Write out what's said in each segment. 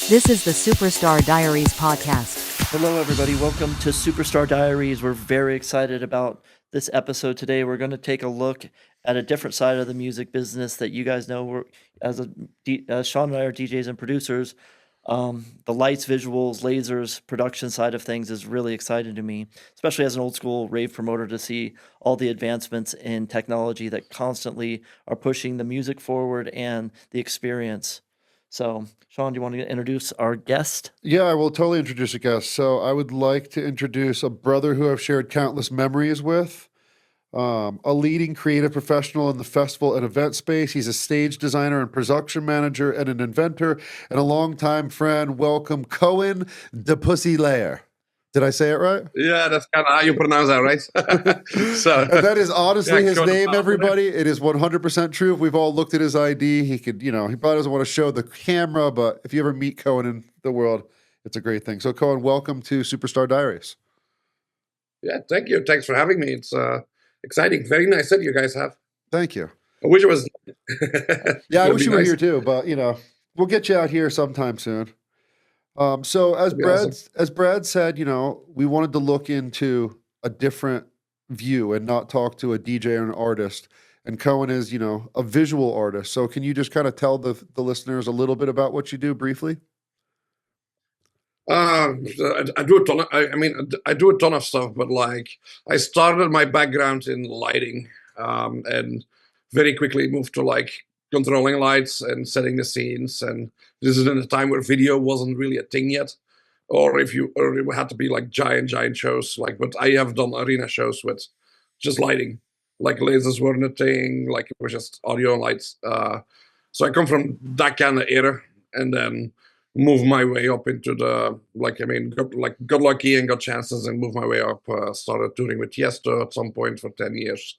This is the Superstar Diaries podcast. Hello, everybody. Welcome to Superstar Diaries. We're very excited about this episode today. We're going to take a look at a different side of the music business that you guys know. As Shawn and I are DJs and producers. The lights, visuals, lasers, production side of things is really exciting to me, especially as an old school rave promoter, to see all the advancements in technology that constantly are pushing the music forward and the experience. So, Shawn, do you want to introduce our guest? Yeah, I will totally introduce a guest. So I would like to introduce a brother who I've shared countless memories with, a leading creative professional in the festival and event space. He's a stage designer and production manager and an inventor and a longtime friend. Welcome, Koen De Puysseleir. Did I say it right? Yeah, that's kind of how you pronounce that, right? And that is honestly his Koen De name, Puysseleir. everybody. It is 100% true. We've all looked at his ID. He could, he probably doesn't want to show the camera, but if you ever meet Koen in the world, it's a great thing. So, Koen, welcome to Superstar Diaries. Yeah, thank you. Thanks for having me. It's exciting. Very nice set you guys have. Thank you. I wish it was. Yeah, I Would wish be you were nice. here too, but we'll get you out here sometime soon. So as That'd be awesome. Brad said, we wanted to look into a different view and not talk to a DJ or an artist. And Koen is, a visual artist. So can you just kind of tell the listeners a little bit about what you do briefly? I do a ton. I do a ton of stuff, but I started my background in lighting, and very quickly moved to controlling lights and setting the scenes. And this is in a time where video wasn't really a thing yet, or it had to be giant shows. But I have done arena shows with just lighting, like lasers weren't a thing. Like it was just audio and lights. So I come from that kind of era, and then move my way up into the got lucky and got chances and moved my way up. Started touring with Tiesto at some point for 10 years.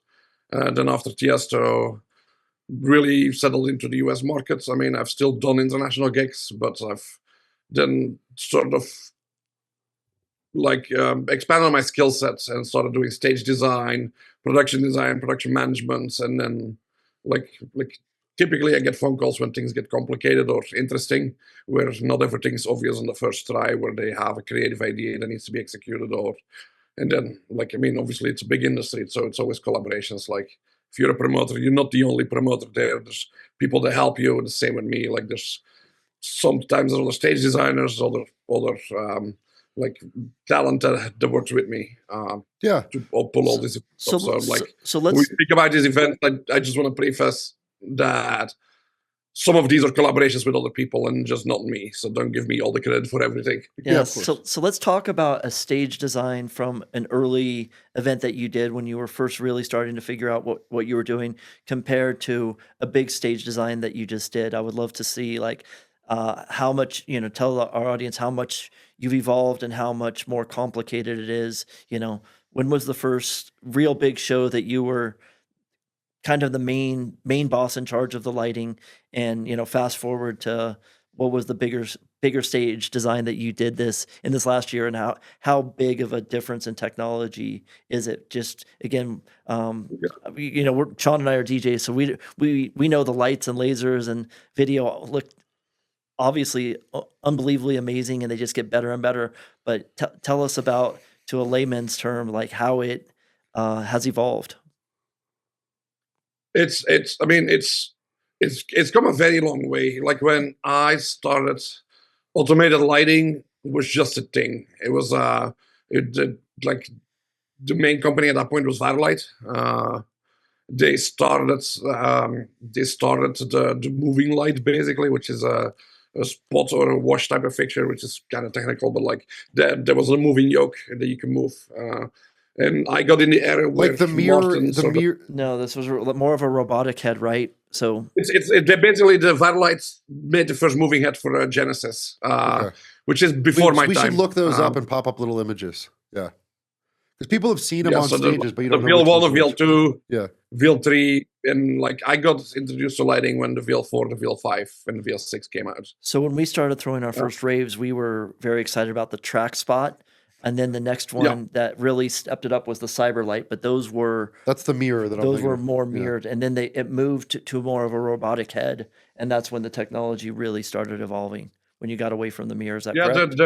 Then after Tiesto, really settled into the US markets. I've still done international gigs, but I've then sort of expanded my skill sets and started doing stage design, production management, and then like typically I get phone calls when things get complicated or interesting, where not everything's obvious on the first try, where they have a creative idea that needs to be executed, and then obviously it's a big industry, so it's always collaborations. Like if you're a promoter, you're not the only promoter there. There's people that help you, and the same with me. There's sometimes other stage designers, other talent that works with me. Yeah. To pull all this stuff. So when we let's speak about this event, I just want to preface that some of these are collaborations with other people and just not me. So don't give me all the credit for everything. Yeah, of so let's talk about a stage design from an early event that you did when you were first really starting to figure out what you were doing compared to a big stage design that you just did. I would love to see how much, tell our audience how much you've evolved and how much more complicated it is. When was the first real big show that you were kind of the main boss in charge of the lighting, and fast forward to what was the bigger stage design that you did in this last year, and how big of a difference in technology is it? Just again, Shawn and I are DJs, so we know the lights and lasers and video look obviously unbelievably amazing, and they just get better and better. But tell us about, to a layman's term, how it has evolved. It's come a very long way. Like when I started, automated lighting was just a thing. It was like the main company at that point was Firelight. They started the moving light, basically, which is a spot or a wash type of fixture, which is kind of technical, but there was a moving yoke that you can move. And I got in the era where Like the mirror, Martin mirror. No, this was more of a robotic head, right? So they're basically the Firelights made the first moving head for Genesis, Okay. which is before my We time. should look those up and pop up little images. Yeah. Because people have seen them on so stages, but you the don't know VL1, which the one's which. VL2, Yeah. VL3, and I got introduced to lighting when the VL4, the VL5, and the VL6 came out. So when we started throwing our first raves, we were very excited about the track spot. And then the next one that really stepped it up was the Cyberlight, but That's the mirror that I'm those thinking were of. more Yeah. mirrored, and then it moved to more of a robotic head, and that's when the technology really started evolving. when you got away from the mirror. Is that Yeah, correct?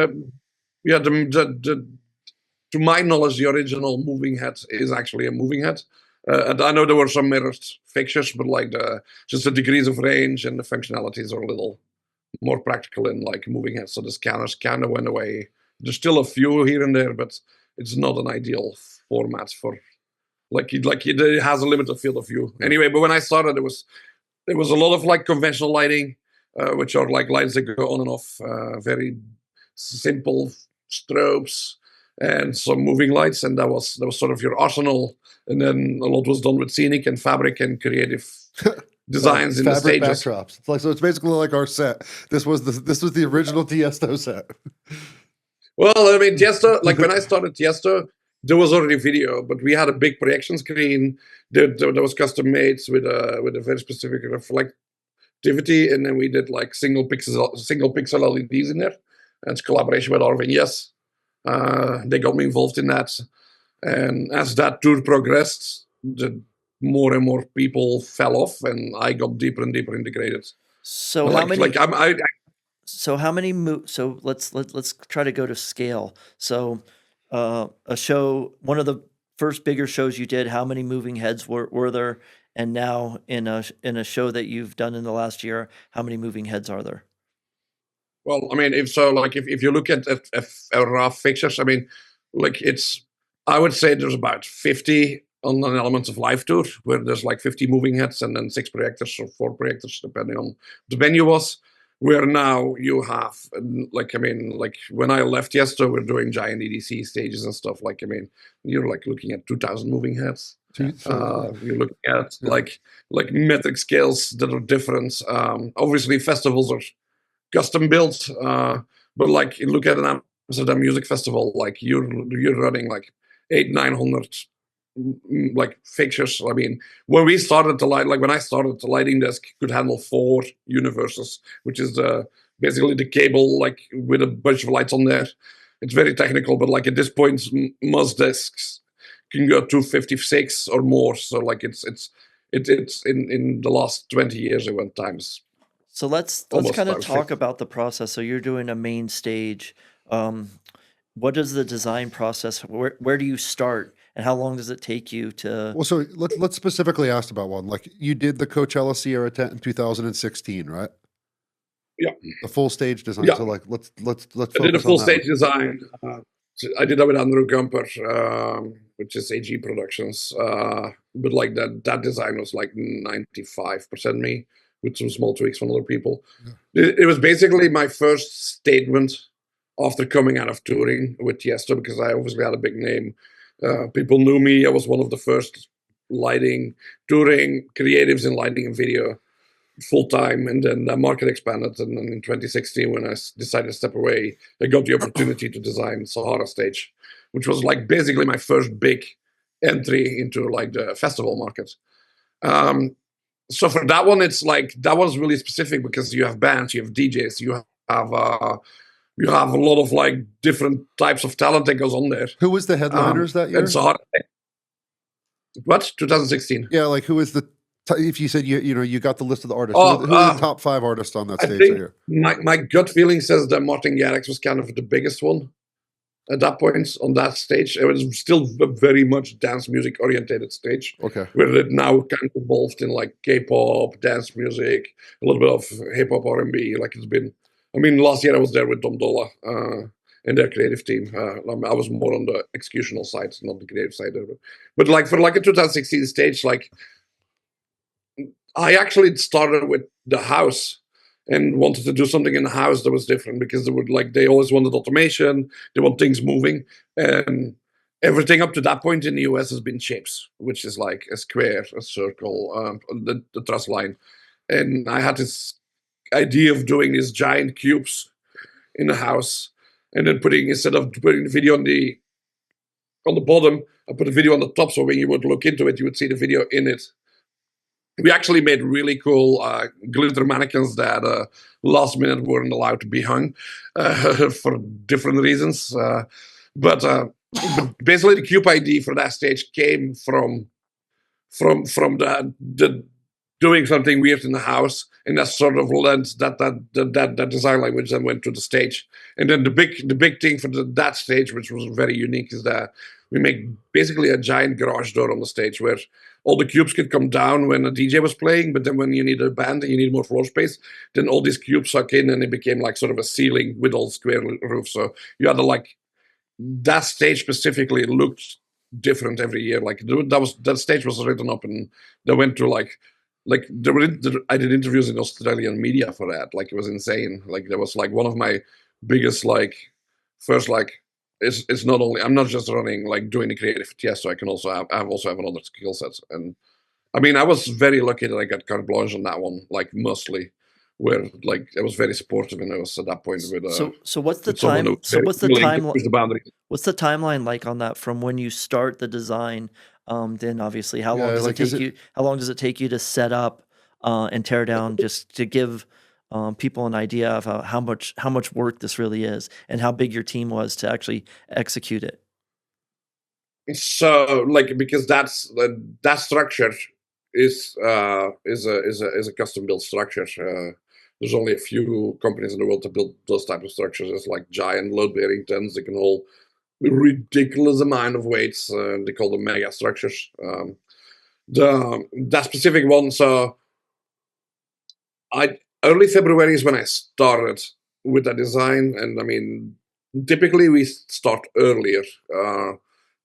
To my knowledge, the original moving head is actually a moving head. And I know there were some mirrored fixtures, but like just the degrees of range and the functionalities are a little more practical in like moving heads. So the scanners kind of went away. There's still a few here and there, but it's not an ideal format for it has a limited field of view. Anyway, but when I started, there was a lot of like conventional lighting, which are like lights that go on and off, very simple strobes and some moving lights, and that was sort of your arsenal. And then a lot was done with scenic and fabric and creative designs in the fabric stages. backdrops. It's like, so it's basically like our set. This was the original Tiesto set. Well, I mean, Tiesto, like when I started Tiesto, there was already video, but we had a big projection screen that was custom made with a very specific reflectivity, and then we did like single pixel LEDs in there. And it's collaboration with Arvin. Yes, they got me involved in that, and as that tour progressed, more and more people fell off, and I got deeper and deeper integrated. So But how many? I So how many so let's try to go to scale. So a show, one of the first bigger shows you did, how many moving heads were there? And now in a show that you've done in the last year, how many moving heads are there? Well, I mean, if you look at rough fixtures, I mean, like I would say there's about 50 on an Elements of Life tour, where there's like 50 moving heads and then 6 projectors or 4 projectors, depending on the venue was. Where now you have, like, I mean, like when I left Tiesto, we're doing giant EDC stages and stuff. Like, I mean, you're like looking at 2,000 moving heads. You're looking at like metric scales that are different. Obviously, festivals are custom built, but like you look at an Amsterdam Music Festival, like you're running like 800-900 like fixtures. I mean, when I started, the lighting desk could handle 4 universes, which is basically the cable like with a bunch of lights on there. It's very technical, but like at this point, most desks can go to 56 or more. So like it's in the last 20 years it went times. So let's kind of talk about the process. So you're doing a main stage. What is the design process? Where do you start, and how long does it take you to? Well, so let's specifically ask about one. Like you did the Coachella Sierra tent in 2016, right? Yeah, the full stage design. Yeah. So like let's I did a focus full on that stage design. So I did that with Andrew Gumper, which is AG Productions. But like that design was like 95% me, with some small tweaks from other people. It was basically my first statement after coming out of touring with Tiesto, because I obviously had a big name. People knew me. I was one of the first touring creatives in lighting and video full time, and then the market expanded. And then in 2016, when I decided to step away, I got the opportunity to design Sahara stage, which was like basically my first big entry into like the festival market. So for that one, it's like that was really specific because you have bands, you have DJs, you have a lot of like different types of talent that goes on there. Who was the headliners that year? And Sahara, what 2016? Yeah, like who is the? If you said you got the list of the artists, Oh, who are the top 5 artists on that I stage think right here? my gut feeling says that Martin Garrix was kind of the biggest one at that point on that stage. It was still a very much dance music orientated stage. Okay. Where it now kind of evolved in like K-pop, dance music, a little bit of hip hop, R&B. Like it's been. I mean, last year I was there with Dom Dolla and their creative team. I was more on the executional side, not the creative side. But like for like a 2016 stage, like. I actually started with the house and wanted to do something in the house that was different, because they always wanted automation, they want things moving, and everything up to that point in the US has been shapes, which is like a square, a circle, the truss line. And I had this idea of doing these giant cubes in the house, and then instead of putting the video on the bottom, I put a video on the top, so when you would look into it, you would see the video in it. We actually made really cool glitter mannequins that last minute weren't allowed to be hung for different reasons. But basically, the cube ID for that stage came from the doing something weird in the house, and that sort of lent that design language then went to the stage. And then the big thing for that stage, which was very unique, is that we make basically a giant garage door on the stage where all the cubes could come down when a DJ was playing, but then when you need a band and you need more floor space, then all these cubes suck in and it became like sort of a ceiling with all square roofs. So you had to like, that stage specifically looked different every year. Like that stage was written up and they went to like I did interviews in Australian media for that. Like it was insane. Like that was like one of my biggest like first like it's not only I'm not just running like doing the creative Tiesto. I can also have another skill set. And I mean I was very lucky that I got carte blanche on that one. Like mostly where like I was very supportive and I was at that point with so what's the time? So what's the timeline? The boundary. What's the timeline like on that from when you start the design? Then obviously, how long does it take you? How long does it take you to set up and tear down? Just to give people an idea of how much work this really is, and how big your team was to actually execute it. So, like, because that structure is a custom built structure. There's only a few companies in the world to build those type of structures. It's like giant load bearing tents that can hold ridiculous amount of weights. They call them mega structures. That specific one. So, early February is when I started with that design, and I mean, typically we start earlier,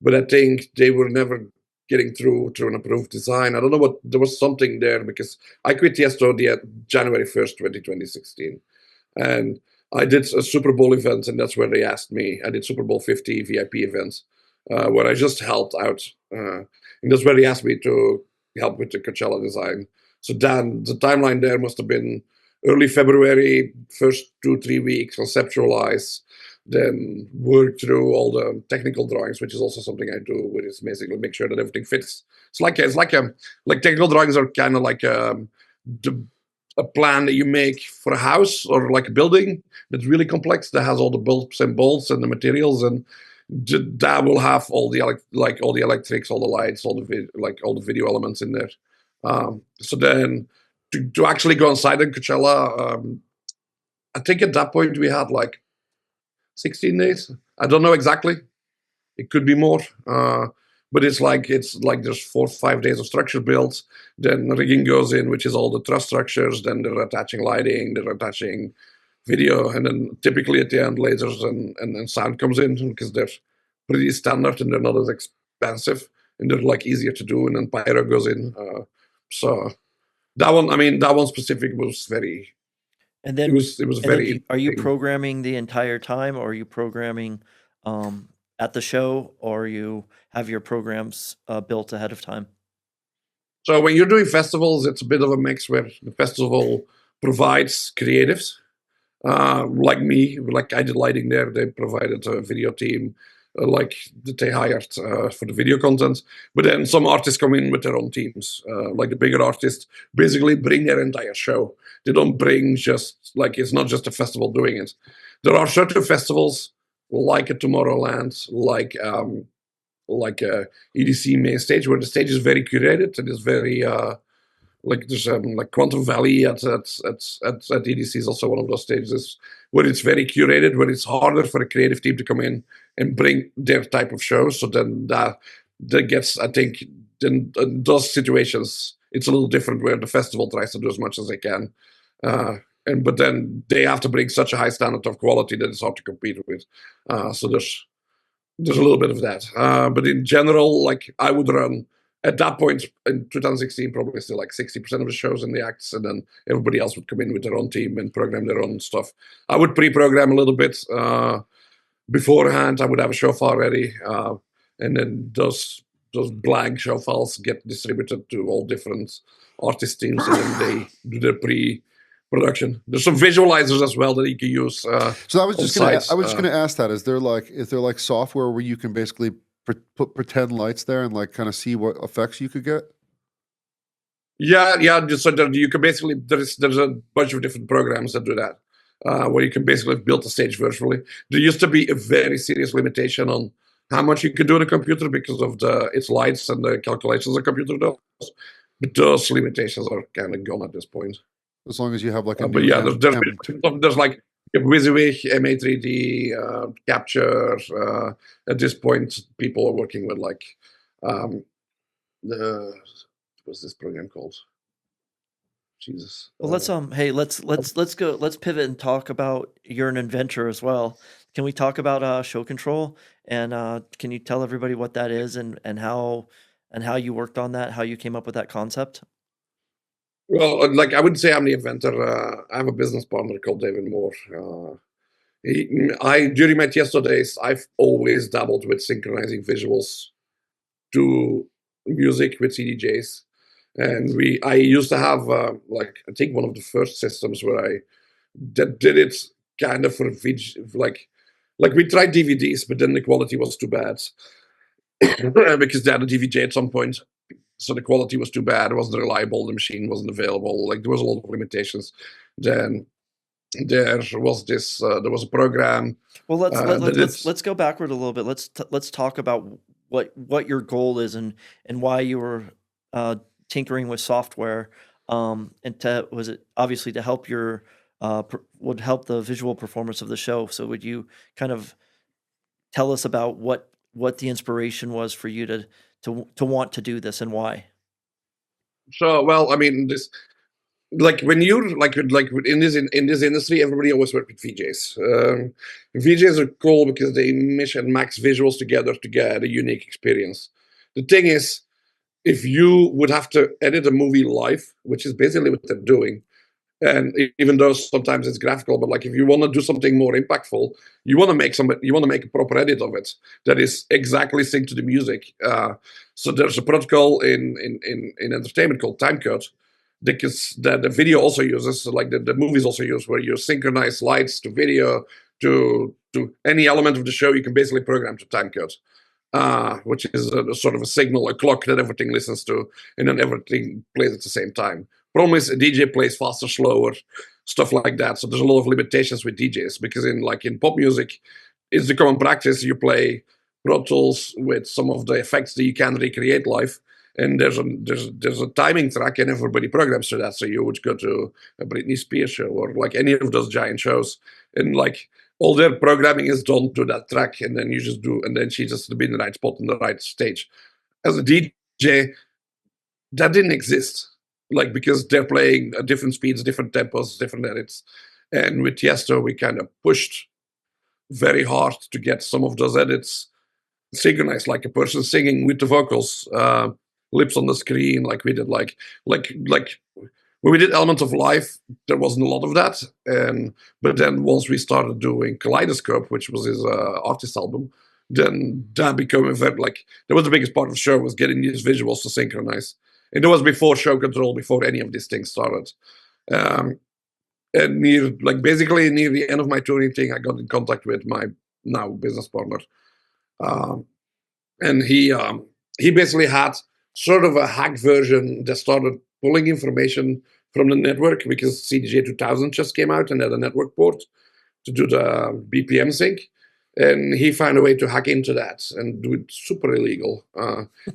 but I think they were never getting through to an approved design. I don't know what there was something there because I quit Tiesto January 1st, 2016, and I did a Super Bowl event, and that's where they asked me. I did Super Bowl 50 VIP events where I just helped out, and that's where they asked me to help with the Coachella design. So then the timeline there must have been early February, first 2-3 weeks, conceptualize, then work through all the technical drawings, which is also something I do, which is basically make sure that everything fits. Like technical drawings are kind of like a plan that you make for a house or like a building that's really complex, that has all the bolts and bolts and the materials, and that will have all the all the electrics, all the lights, all the video elements in there. So then to actually go inside in Coachella, I think at that point we had like 16 days. I don't know exactly. It could be more. But it's like there's 4 or 5 days of structure built. Then rigging goes in, which is all the truss structures. Then they're attaching lighting, they're attaching video, and then typically at the end lasers and sound comes in because they're pretty standard and they're not as expensive and they're like easier to do. And then pyro goes in. So that one specific was very. And then it was very. Are you programming the entire time, or are you programming at the show, or you have your programs built ahead of time? So when you're doing festivals, it's a bit of a mix where the festival provides creatives, like me, like I did lighting there. They provided a video team, like that they hired for the video content. But then some artists come in with their own teams. Like the bigger artists basically bring their entire show. They don't bring just like, it's not just a festival doing it. There are certain festivals like a Tomorrowland, like EDC main stage, where the stage is very curated and is very like there's like Quantum Valley at EDC is also one of those stages where it's very curated, where it's harder for a creative team to come in and bring their type of show. So then that gets, I think, in those situations, it's a little different where the festival tries to do as much as they can. But then they have to bring such a high standard of quality that it's hard to compete with. So there's a little bit of that. But in general, like I would run at that point in 2016, probably still like 60% of the shows in the acts, and then everybody else would come in with their own team and program their own stuff. I would pre-program a little bit beforehand. I would have a show file ready, and then those blank show files get distributed to all different artist teams, and then they do their pre-production. There's some visualizers as well that you can use. So I was just going to ask that: is there like software where you can basically put pretend lights there and like kind of see what effects you could get? Yeah. So you can basically there's a bunch of different programs that do that, where you can basically build the stage virtually. There used to be a very serious limitation on how much you could do on a computer because of its lights and the calculations a computer does. But those limitations are kind of gone at this point. As long as you have like a But new yeah, there's like WYSIWYG, MA3D, Capture. At this point, people are working with like the what's this program called? Jesus. Well, let's pivot and talk about you're an inventor as well. Can we talk about show control, and can you tell everybody what that is, and how you worked on that, how you came up with that concept? Well, like I wouldn't say I'm the inventor. I have a business partner called David Moore. During my Tiesto days, I've always dabbled with synchronizing visuals to music with CDJs, and I used to have like I think one of the first systems where I did it kind of for like we tried DVDs, but then the quality was too bad because they had a DVD at some point. So the quality was too bad. It wasn't reliable. The machine wasn't available. Like there was a lot of limitations. Then there was this. There was a program. Well, let's go backward a little bit. Let's talk about what your goal is, and why you were tinkering with software. And was it obviously to help your would help the visual performance of the show? So would you kind of tell us about what the inspiration was for you to want to do this, and why? So well, I mean, this like when you're like in this industry, everybody always works with VJs. VJs are cool because they mesh and max visuals together to get a unique experience. The thing is, if you would have to edit a movie live, which is basically what they're doing, and even though sometimes it's graphical, but like if you want to do something more impactful, you want to make a proper edit of it that is exactly synced to the music. So there's a protocol in entertainment called Timecodes that the video also uses, like the movies also use, where you synchronize lights to video to any element of the show. You can basically program to Timecode, which is a sort of a signal, a clock that everything listens to, and then everything plays at the same time. Problem is, a DJ plays faster, slower, stuff like that. So there's a lot of limitations with DJs because in pop music, it's the common practice. You play Pro Tools with some of the effects that you can recreate live, and there's a timing track, and everybody programs to that. So you would go to a Britney Spears show or like any of those giant shows, and like all their programming is done to that track, and then you just do, and then she just to be in the right spot on the right stage. As a DJ, that didn't exist, like because they're playing at different speeds, different tempos, different edits. And with Tiesto, we kind of pushed very hard to get some of those edits synchronized, like a person singing with the vocals, lips on the screen, like we did, like when we did Elements of Life, there wasn't a lot of that. But then once we started doing Kaleidoscope, which was his artist album, then that became a very, like, that was the biggest part of the show, was getting these visuals to synchronize. And it was before show control, before any of these things started. And basically near the end of my touring thing, I got in contact with my now business partner. And he basically had sort of a hack version that started pulling information from the network, because CDJ 2000 just came out and had a network port to do the BPM sync. And he found a way to hack into that and do it super illegal.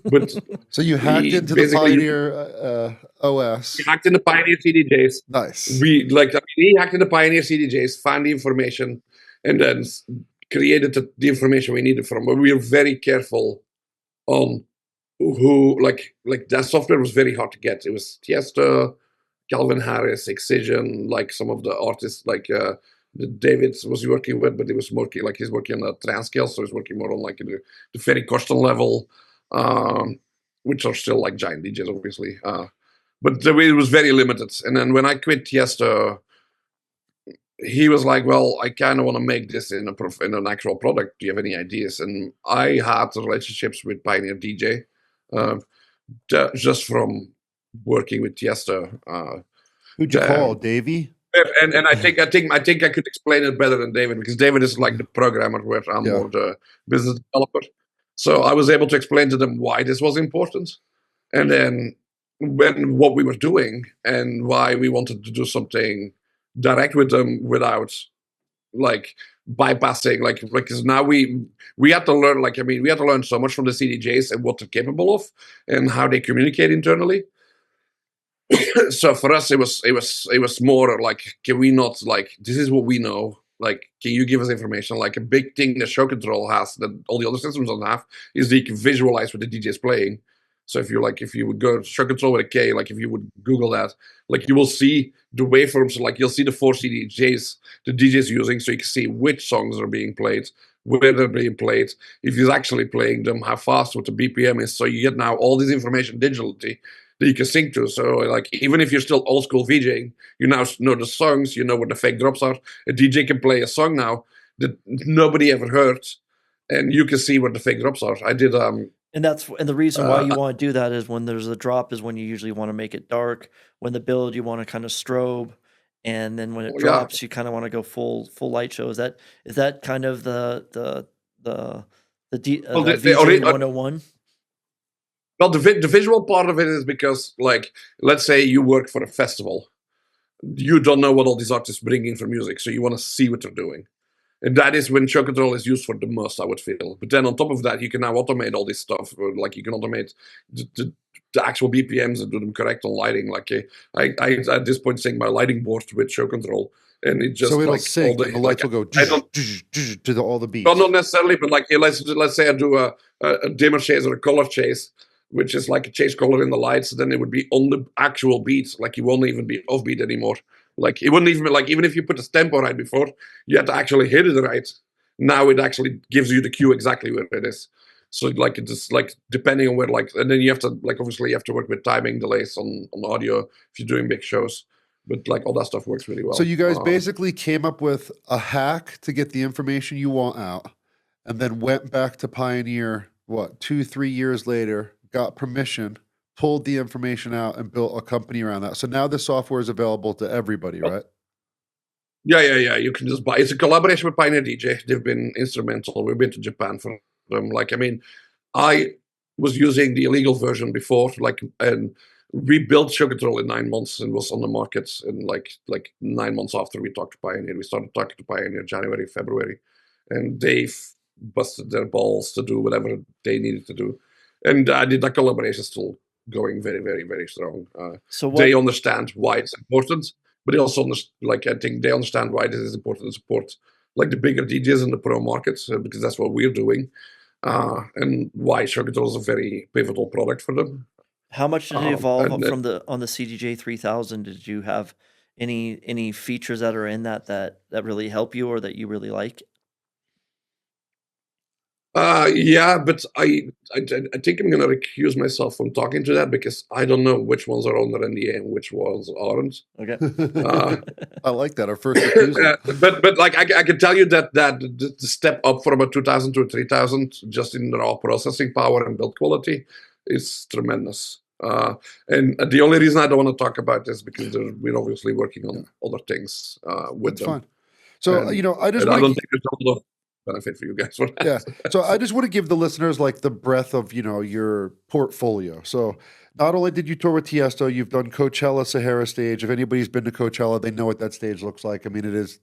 But so you hacked into the Pioneer OS. He hacked into Pioneer CDJs. Nice. He hacked into Pioneer CDJs, found the information, and then created the information we needed from. But we were very careful on who, like that software was very hard to get. It was Tiesto, Calvin Harris, Excision, like some of the artists, like David was working with, but he was working, like he's working on a Transcale, so he's working more on like the very custom level, which are still like giant DJs, obviously. But it was very limited. And then when I quit Tiesto, he was like, well, I kind of want to make this in an actual product. Do you have any ideas? And I had relationships with Pioneer DJ, just from working with Tiesto. Who'd you call, Davey? And I think I could explain it better than David, because David is like the programmer, where I'm more the business developer. So I was able to explain to them why this was important, and then what we were doing and why we wanted to do something direct with them without like bypassing, like because now we had to learn, we had to learn so much from the CDJs and what they're capable of and how they communicate internally. So for us, it was more like, can we not, like, this is what we know. Like, can you give us information? Like, a big thing that Show Control has that all the other systems don't have is that you can visualize what the DJ is playing. So if you would go Show Control with a K, like if you would Google that, like you will see the waveforms, like you'll see the 4 CDJs the DJ's using, so you can see which songs are being played, where they're being played, if he's actually playing them, how fast, what the BPM is. So you get now all this information digitally that you can sync to. So like even if you're still old school VJing, you now know the songs, you know what the fake drops are. A DJ can play a song now that nobody ever heard, and you can see what the fake drops are. I did And the reason why you want to do that is when there's a drop is when you usually want to make it dark. When the build you want to kind of strobe, and then when it drops you kind of want to go full light show. Is that kind of the VJ 101? Well, the visual part of it is because, like, let's say you work for a festival, you don't know what all these artists bring in for music, so you want to see what they're doing. And that is when Show Control is used for the most, I would feel. But then on top of that, you can now automate all this stuff. Like you can automate the actual BPMs and do them correct on lighting. Like I at this point sync my lighting board with Show Control, and it just so it'll like sync all and the lights will go to all the beats. Well, not necessarily, but like let's say I do a dimmer chase or a color chase, which is like a chase color in the lights. Then it would be on the actual beat. Like you won't even be offbeat anymore. Like it wouldn't even be like, even if you put the tempo right before, you had to actually hit it right. Now it actually gives you the cue exactly where it is. So like it's like depending on where, like, and then you have to, like, obviously you have to work with timing delays on audio if you're doing big shows. But like all that stuff works really well. So you guys basically came up with a hack to get the information you want out, and then went back to Pioneer, 2-3 years later, got permission, pulled the information out, and built a company around that. So now the software is available to everybody, right? Yeah. You can just buy. It's a collaboration with Pioneer DJ. They've been instrumental. We've been to Japan for them. Like, I mean, I was using the illegal version before, like, and we built Show Control in 9 months and was on the market in like 9 months after we talked to Pioneer. We started talking to Pioneer January, February, and they've busted their balls to do whatever they needed to do. And the collaboration still going very, very, very strong. They understand why it's important, but they also I think they understand why it is important to support like the bigger DJs in the pro markets, because that's what we're doing, and why Show Control is a very pivotal product for them. How much did it evolve on the CDJ 3000? Did you have any features that are in that really help you or that you really like? Yeah, but I think I'm gonna recuse myself from talking to that because I don't know which ones are under NDA and which ones aren't. Okay. I like that. Our first refusal. But like I can tell you that the step up from a 2000 to a 3000 just in raw processing power and build quality is tremendous. And the only reason I don't want to talk about this because we're obviously working on other things with them. Fine. So and, I just I don't think there's a lot of benefit for you guys for that. Yeah. So I just want to give the listeners like the breadth of your portfolio. So not only did you tour with Tiesto, you've done Coachella, Sahara stage. If anybody's been to Coachella, they know what that stage looks like. I mean, it is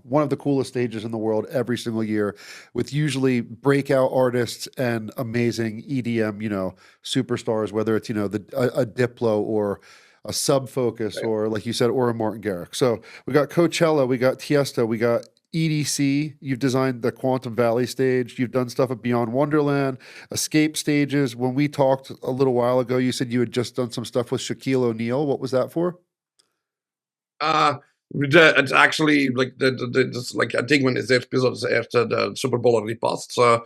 one of the coolest stages in the world every single year, with usually breakout artists and amazing EDM superstars, whether it's a Diplo or a Sub Focus, or like you said, or a Martin Garrix. So we got Coachella, we got Tiesto, we got EDC. You've designed the Quantum Valley stage. You've done stuff at Beyond Wonderland, Escape stages. When we talked a little while ago, you said you had just done some stuff with Shaquille O'Neal. What was that for? It's actually like like I think when this episode is aired, the Super Bowl already passed. So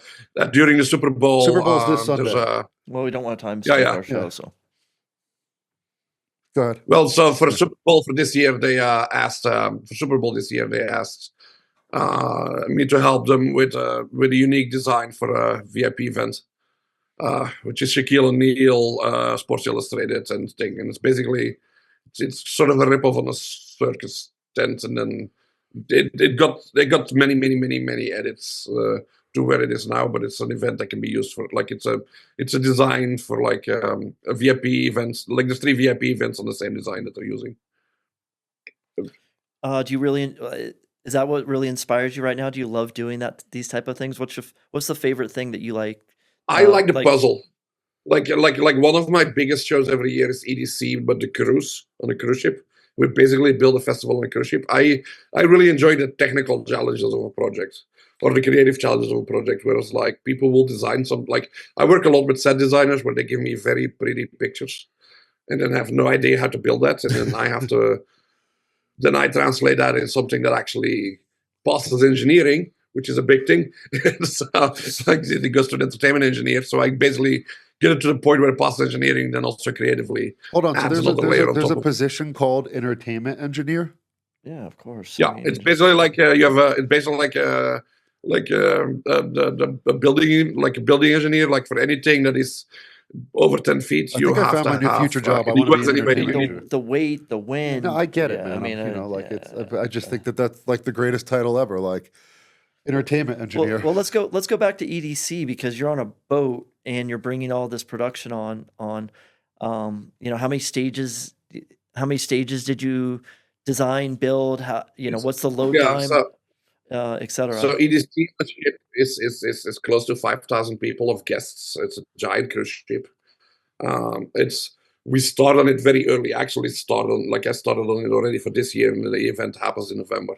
during the Super Bowl, Super Bowl's this Sunday. Well, we don't want to time skip our show, so. Go ahead. Well, so for Super Bowl for this year, they asked for Super Bowl this year they asked me to help them with a unique design for a VIP event, which is Shaquille O'Neal, Sports Illustrated and thing. And it's basically, it's sort of a ripoff on a circus tent. And then they got many edits to where it is now, but it's an event that can be used for, like, it's a design for like a VIP event. Like there's 3 VIP events on the same design that they're using. Do you really... is that what really inspires you right now? Do you love doing these type of things? What's the favorite thing that you like? I like the puzzle. like one of my biggest shows every year is EDC, but the cruise on a cruise ship. We basically build a festival on a cruise ship. I really enjoy the technical challenges of a project or the creative challenges of a project, whereas like people will design some, like I work a lot with set designers where they give me very pretty pictures and then have no idea how to build that, and then I have to then I translate that in something that actually passes engineering, which is a big thing. So like it goes to an entertainment engineer. So I basically get it to the point where it passes engineering, then also creatively. Hold on. So adds another layer on there's top a of it. position called entertainment engineer. Yeah, of course. Yeah, it's basically like you have a. It's basically like the building, like a building engineer, like for anything that is over 10 feet, I you think I have found to my new have, future job. I in the want to US be an anyway, entertainment you engineer. the weight, the wind. No, I get it, yeah, man. I mean, you know, like yeah, I just think that that's like the greatest title ever. Like entertainment engineer. well, let's go back to EDC because you're on a boat and you're bringing all this production on. You know, how many stages did you design, build? How, you know, what's the load yeah. time, etc. So EDC ship is close to 5,000 people of guests. It's a giant cruise ship. We started on it very early. Actually, I started on it already for this year, and the event happens in November.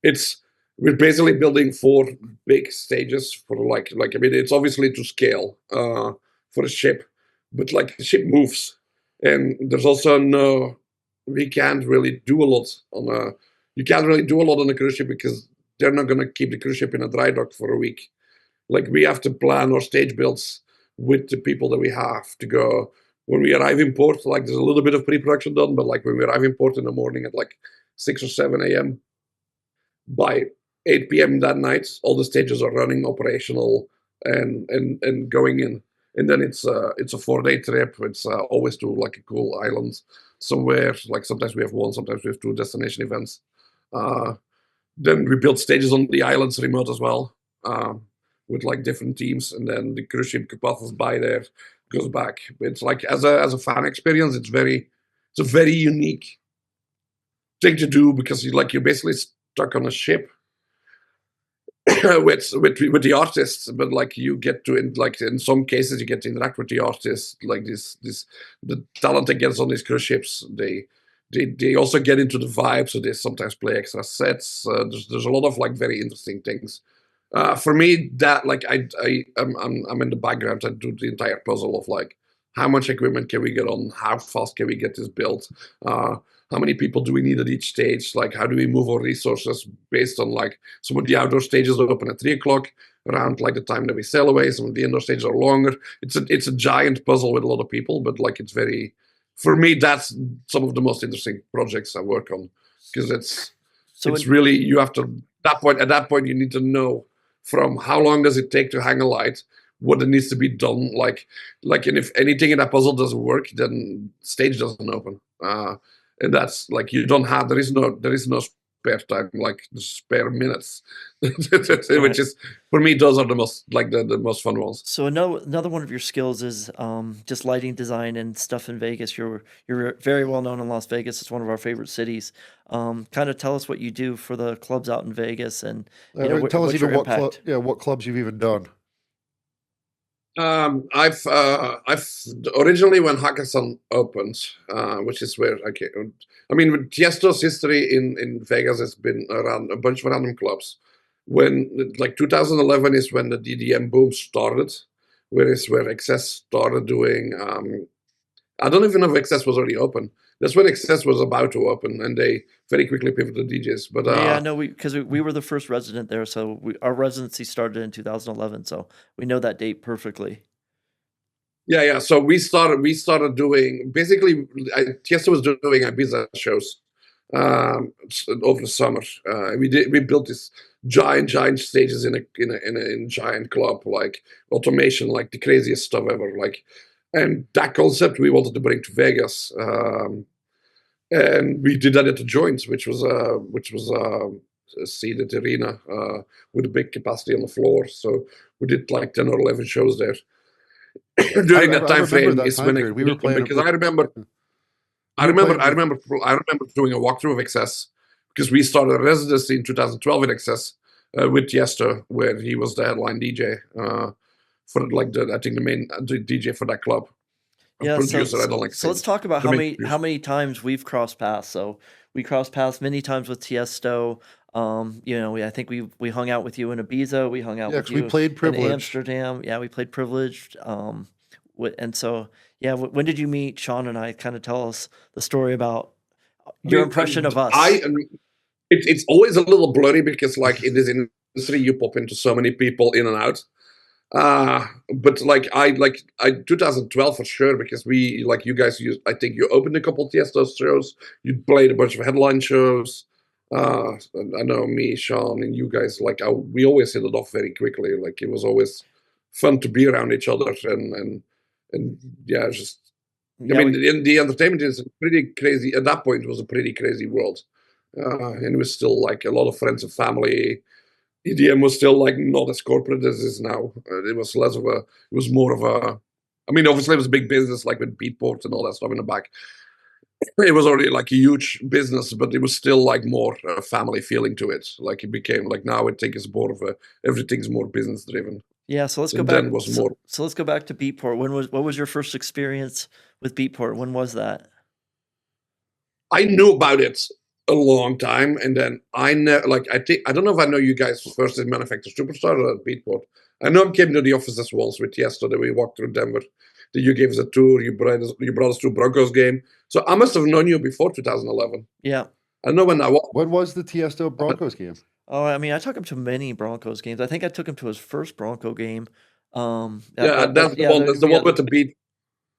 It's we're basically building 4 big stages for like I mean it's obviously to scale for a ship, but like the ship moves, and there's also no we can't really do a lot on a you can't really do a lot on a cruise ship because they're not going to keep the cruise ship in a dry dock for a week. Like we have to plan our stage builds with the people that we have to go. When we arrive in port, like there's a little bit of pre-production done, but like when we arrive in port in the morning at like 6 or 7 a.m., by 8 p.m. that night, all the stages are running operational and going in. And then it's a 4-day trip. It's always to like a cool island somewhere. Like sometimes we have 1, sometimes we have 2 destination events. Then we build stages on the islands remote as well, with like different teams. And then the cruise ship passes by there, goes back. It's like as a fan experience, it's a very unique thing to do because you're basically stuck on a ship with the artists, but like you get to in some cases you get to interact with the artists, like the talent that gets on these cruise ships. They also get into the vibe, so they sometimes play extra sets. There's a lot of like very interesting things. For me, that like I'm in the background. I do the entire puzzle of like how much equipment can we get on, how fast can we get this built, how many people do we need at each stage, like how do we move our resources based on like some of the outdoor stages are open at 3:00 around like the time that we sail away. Some of the indoor stages are longer. It's a giant puzzle with a lot of people, but like it's very, for me, that's some of the most interesting projects I work on because it's really you have to at that point you need to know from how long does it take to hang a light, what it needs to be done, and if anything in that puzzle doesn't work, then stage doesn't open. And that's like you don't have there is no spare time, like the spare minutes, which is for me those are the most like the most fun ones. So another one of your skills is just lighting design and stuff in Vegas. You're very well known in Las Vegas. It's one of our favorite cities. Kind of tell us what you do for the clubs out in Vegas, and tell us what's even your what impact. what clubs you've even done. I've originally when Hackathon opened, which is where I came. I mean, with Tiesto's history in Vegas has been around a bunch of random clubs. When like 2011 is when the DDM boom started, where Excess started doing. I don't even know if Excess was already open. That's when Excess was about to open, and they very quickly pivoted to DJs. But Yeah, no, because we were the first resident there, so our residency started in 2011, so we know that date perfectly. Yeah. So we started doing basically. Tiesto was doing Ibiza shows over the summer. We built these giant stages in a giant club, like automation, like the craziest stuff ever. Like, and that concept we wanted to bring to Vegas. And we did that at the Joint, which was a seated arena with a big capacity on the floor. So we did like 10 or 11 shows there. During that time frame is when we were playing because I remember doing a walkthrough of Excess because we started a residency in 2012 in Excess with Tiesto, where he was the headline DJ for like the DJ for that club. Yeah, Producer, I don't like so let's talk about the how main many producer. times we've crossed paths. So we crossed paths many times with Tiesto. I think we hung out with you in Ibiza. We hung out Yeah, with because we you played in Privilege. Amsterdam. Yeah, we played Privileged. And so yeah, when did you meet Shawn and I? Kind of tell us the story about I your mean, impression of I us. it's always a little blurry because like in this industry you pop into so many people in and out. But I 2012 for sure because we like you guys used. I think you opened a couple of Tiesto shows. You played a bunch of headline shows. I know me, Shawn, and you guys we always hit it off very quickly. Like it was always fun to be around each other and yeah, it's just I Yeah, mean in the entertainment is pretty crazy. At that point, it was a pretty crazy world, and it was still like a lot of friends and family. EDM was still like not as corporate as it is now. It was less of a, it was more of a, I mean, obviously it was a big business like with Beatport and all that stuff in the back. It was already like a huge business, but it was still like more a family feeling to it. Like it became like now I think it's more of a, everything's more business driven. yeah. So let's go And back. then was So, more, so let's go back to Beatport. What was your first experience with Beatport? When was that? I knew about it a long time. And then I don't know if I know you guys first in Manufacture Superstar or at Beatport. I know I came to the offices once with Tiesto that we walked through Denver. That you gave us a tour, you brought us to a Broncos game. So I must have known you before 2011. Yeah. I know when I walked. When was the Tiesto Broncos game? Oh, I mean, I took him to many Broncos games. I think I took him to his first Bronco game. Yeah, that's the Yeah, one. That's the one with the beat.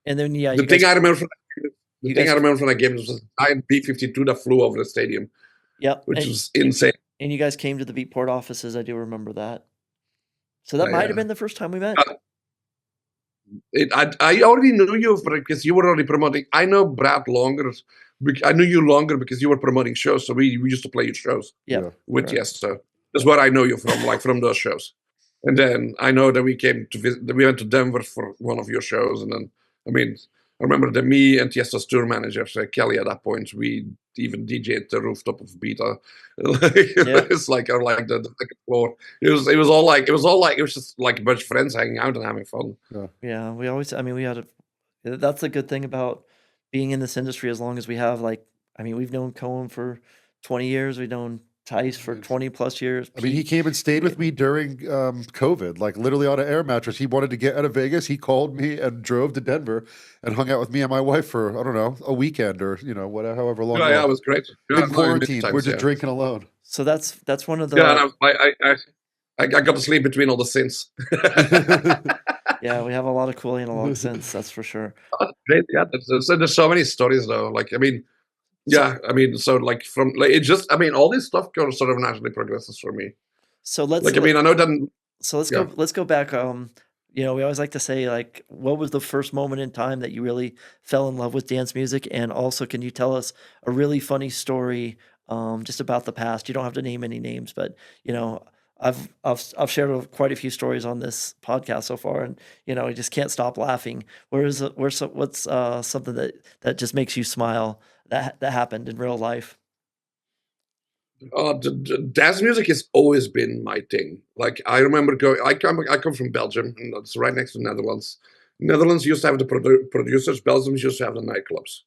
and then yeah, The you thing guys, I remember from the you thing guys, I remember from that game was a giant B-52 that flew over the stadium, yep, which was insane. and you guys came to the Beatport offices. I do remember that. So that Yeah, might yeah. have been the first time we met. I already knew you because you were already promoting. I know Brad longer. I knew you longer because you were promoting shows. So we used to play your shows Yep, Yeah. with correct. Tiesto. That's where I know you from, like from those shows. And then I know that we came to visit. We went to Denver for one of your shows, and then I mean, I remember that me and Tiesto's tour manager Kelly at that point we even DJ'd the rooftop of Beta. Yeah. It's like or like the second floor. It was just like a bunch of friends hanging out and having fun. Yeah, we always. I mean, that's a good thing about being in this industry. As long as we have, like, I mean, we've known Cohen for 20 years. We've known Tice for 20 plus years. I mean, he came and stayed with me during COVID, like literally on an air mattress. He wanted to get out of Vegas. He called me and drove to Denver and hung out with me and my wife for, I don't know, a weekend or, whatever, however long. Yeah, it was great. Yeah, In quarantine, many we're times, just yeah. drinking alone. So that's one of Yeah, the. and I got to sleep between all the sins. Yeah, we have a lot of cool analog synths. That's for sure. Great, yeah. There's so many stories though. Like, I mean, yeah, I mean, so like from like it just, I mean, all this stuff kind of sort of naturally progresses for me. So let's Like, I mean, I know that. so let's Yeah. go let's go back. We always like to say, like, what was the first moment in time that you really fell in love with dance music? And also, can you tell us a really funny story just about the past? You don't have to name any names, but I've shared quite a few stories on this podcast so far, and I just can't stop laughing. What's something that just makes you smile that happened in real life? Dance music has always been my thing. Like, I remember I come from Belgium, and that's right next to the Netherlands. Netherlands used to have the producers. Belgium used to have the nightclubs.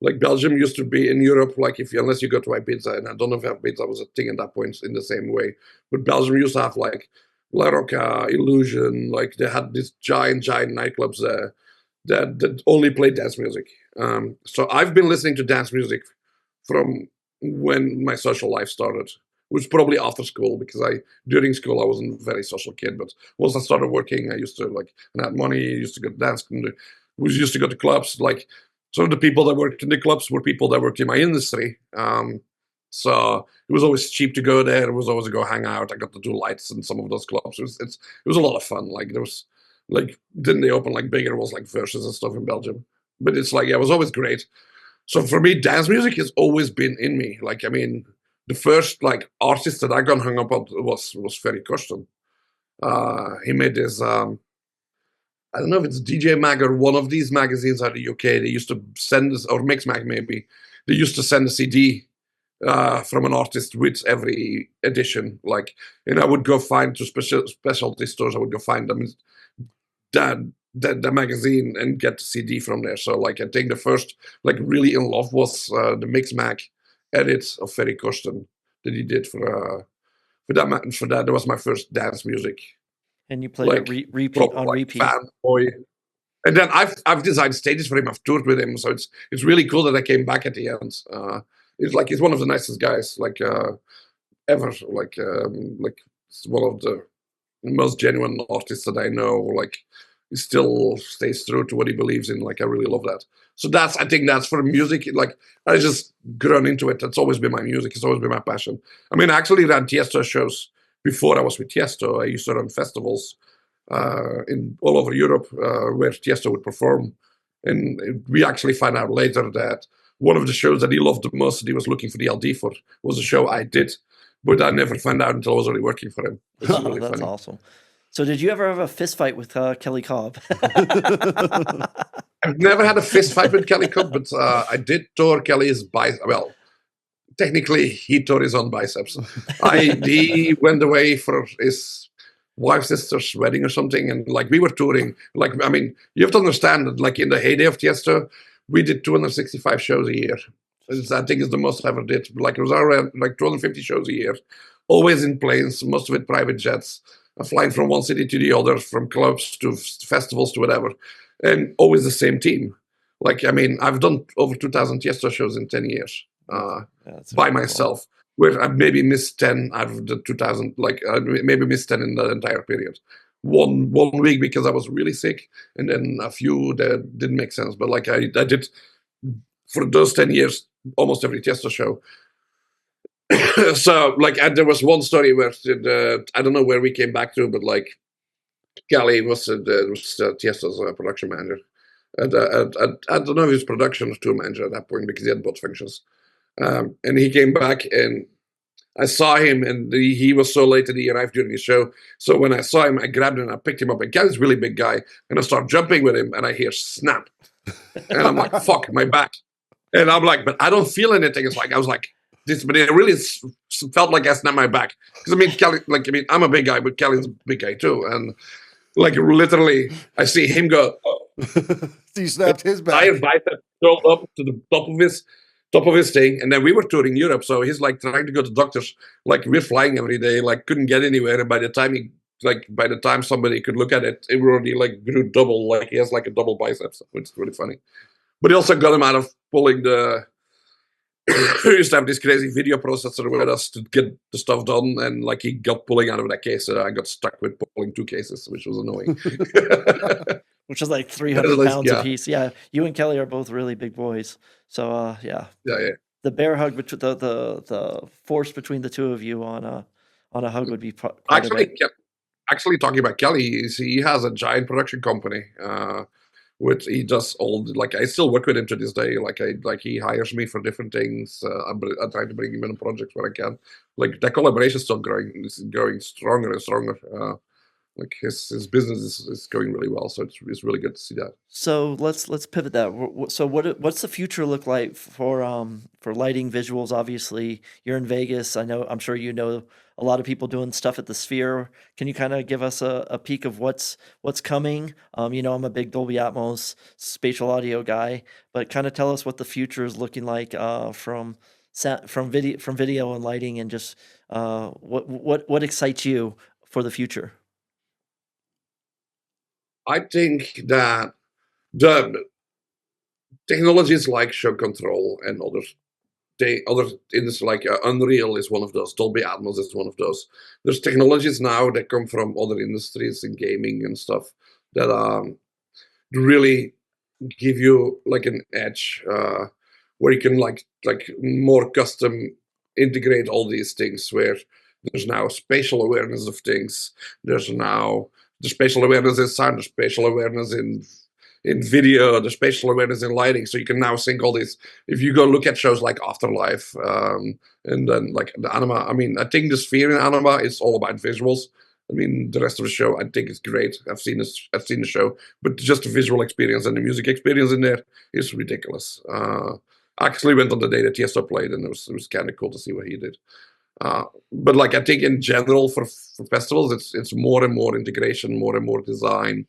Like Belgium used to be in Europe, like unless you go to Ibiza, and I don't know if Ibiza was a thing at that point in the same way, but Belgium used to have like La Rocca, Illusion, like they had these giant nightclubs there that only played dance music. So I've been listening to dance music from when my social life started, which was probably after school because during school I wasn't a very social kid, but once I started working, I used to and had money, used to go to dance, we used to go to clubs, like. Some of the people that worked in the clubs were people that worked in my industry. So it was always cheap to go there. It was always to go hang out. I got to do lights in some of those clubs. It was a lot of fun. Like there was didn't they open like bigger ones like Versus and stuff in Belgium? But it's like, yeah, it was always great. So for me, dance music has always been in me. Like, I mean, the first like artist that I got hung up on was Ferry Corsten. He made this I don't know if it's DJ Mag or one of these magazines out of the UK. They used to send us, or Mix Mag maybe. They used to send a CD from an artist with every edition. Like, and I would go find to specialty stores. I would go find them the magazine and get the CD from there. So like I think the first like really in love was the Mix Mag edit of Ferry Corsten that he did for that. That was my first dance music. And you played Like it repeat on like repeat. fanboy. And then I've designed stages for him. I've toured with him, so it's really cool that I came back at the end. It's like he's one of the nicest guys like ever. Like it's one of the most genuine artists that I know. Like he still stays true to what he believes in. Like I really love that. So I think that's for music. Like I just grown into it. That's always been my music. It's always been my passion. I mean, I actually ran Tiesto shows before I was with Tiesto. I used to run festivals in all over Europe where Tiesto would perform. And we actually found out later that one of the shows that he loved the most that he was looking for the LD for was a show I did. But I never found out until I was already working for him. It's really That's funny. awesome. So did you ever have a fist fight with Kelly Cobb? I've never had a fist fight with Kelly Cobb, but I did tour Kelly's bicep. Well, technically, he tore his own biceps. He went away for his wife's sister's wedding or something, and like we were touring. Like I mean, you have to understand that like in the heyday of Tiesto, we did 265 shows a year. I think it's the most I ever did. Like it was around like 250 shows a year, always in planes, most of it private jets, flying from one city to the other, from clubs to festivals to whatever, and always the same team. Like I mean, I've done over 2,000 Tiesto shows in 10 years by myself. Where I maybe missed 10 out of the 2,000, like maybe missed 10 in the entire period. One week because I was really sick, and then a few that didn't make sense. But like I did for those 10 years, almost every Tiesto show. So like there was one story where I don't know where we came back to, but like Kelly was Tiesto's production manager. And I don't know if he was production or tour manager at that point because he had both functions. And he came back and I saw him and he was so late that he arrived during the show. So when I saw him, I grabbed him and I picked him up. And Kelly's a really big guy. And I start jumping with him and I hear snap. And I'm like, fuck, my back. And I'm like, but I don't feel anything. It's like, I was like, this, but it really felt like I snapped my back. Because I mean, Kelly, like, I mean, I'm a big guy, but Kelly's a big guy too. And like literally, I see him go, He snapped his back. Entire bicep curled up to the top of his thing, and then we were touring Europe, so he's like trying to go to doctors. Like we're flying every day, like couldn't get anywhere. And by the time somebody could look at it, it already like grew double. Like he has like a double biceps, which is really funny. But he also got him out of pulling the. We used to have this crazy video processor with us to get the stuff done, and like he got pulling out of that case, and I got stuck with pulling two cases, which was annoying. Which is like 300 pounds yeah. a piece. Yeah, you and Kelly are both really big boys. So yeah. The bear hug between the force between the two of you on a hug would be actually talking about Kelly. He has a giant production company. He does all like I still work with him to this day. Like he hires me for different things. I try to bring him in projects where I can. Like that collaboration is still growing. It's growing stronger and stronger. Like his business is going really well, so it's really good to see that. So let's pivot that. So what's the future look like for lighting visuals? Obviously, you're in Vegas. I'm sure you know a lot of people doing stuff at the Sphere. Can you kind of give us a peek of what's coming? I'm a big Dolby Atmos spatial audio guy, but kind of tell us what the future is looking like from video and lighting, and just what excites you for the future. I think that the technologies like show control and other industries like Unreal is one of those. Dolby Atmos is one of those. There's technologies now that come from other industries in gaming and stuff that really give you like an edge where you can like more custom integrate all these things. Where there's now spatial awareness of things. There's now the spatial awareness in sound, the spatial awareness in video, the spatial awareness in lighting. So you can now sync all these. If you go look at shows like Afterlife, and then like the Anima, I mean, I think the Sphere in Anima is all about visuals. I mean, the rest of the show, I think it's great. I've seen the show, but just the visual experience and the music experience in there is ridiculous. actually went on the day that Tiesto played, and it was kind of cool to see what he did. But like I think in general for festivals, it's more and more integration, more and more design.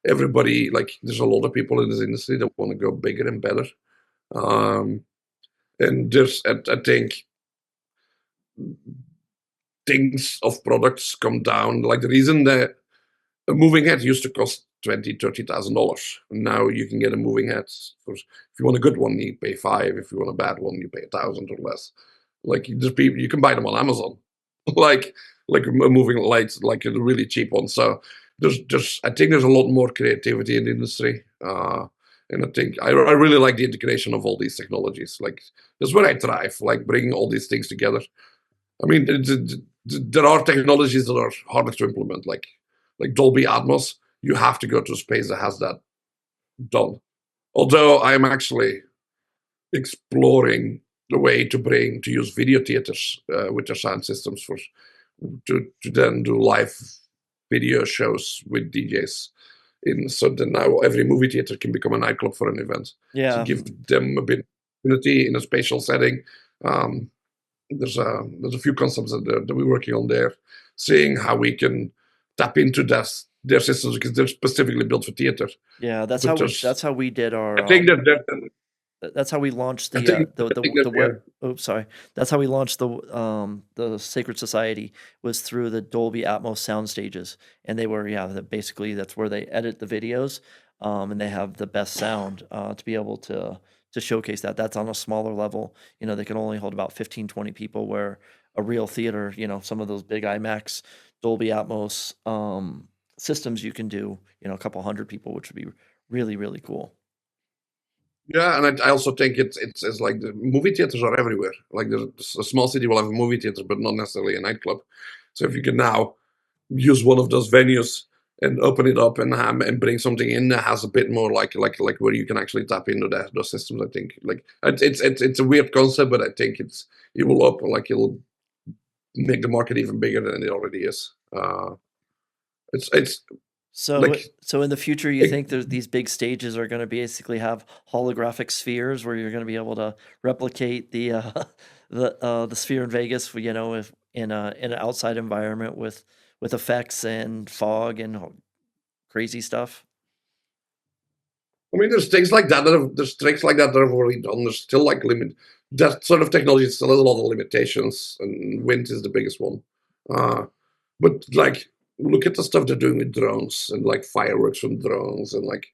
Everybody, like, there's a lot of people in this industry that want to go bigger and better. And there's, I think, things of products come down. Like the reason that a moving head used to cost $20,000-$30,000. Now you can get a moving head for, if you want a good one, you pay $5. If you want a bad one, you pay $1,000 or less. Like there's people, you can buy them on Amazon, like a moving light, like a really cheap one. So there's I think there's a lot more creativity in the industry, and I think I really like the integration of all these technologies. Like that's where I thrive, like bringing all these things together. I mean, there are technologies that are harder to implement, like Dolby Atmos. You have to go to a space that has that done. Although I am actually exploring the way to use video theaters with their sound systems to then do live video shows with DJs. So that now every movie theater can become a nightclub for an event. Yeah. To give them a bit of community in a spatial setting. There's a few concepts that we're working on there, seeing how we can tap into their systems because they're specifically built for theater. Yeah, that's how we did our. I think that's how we launched the web. Oops, sorry. That's how we launched the Sacred Society, was through the Dolby Atmos sound stages, and they were basically that's where they edit the videos, and they have the best sound to be able to showcase that. That's on a smaller level. They can only hold about 15, 20 people, where a real theater, some of those big IMAX Dolby Atmos systems, you can do a couple hundred people, which would be really, really cool. Yeah, and I also think it's like the movie theaters are everywhere. Like there's a small city will have a movie theater, but not necessarily a nightclub. So if you can now use one of those venues and open it up and bring something in that has a bit more like where you can actually tap into those systems, I think like it's a weird concept, but I think it will make the market even bigger than it already is. It's So in the future, you think these big stages are going to basically have holographic spheres where you're going to be able to replicate the sphere in Vegas, if in an outside environment with effects and fog and crazy stuff? I mean, there's things like that there's tricks like that have already done. There's still like that sort of technology still has a lot of limitations, and wind is the biggest one. But like, look at the stuff they're doing with drones and like fireworks from drones and like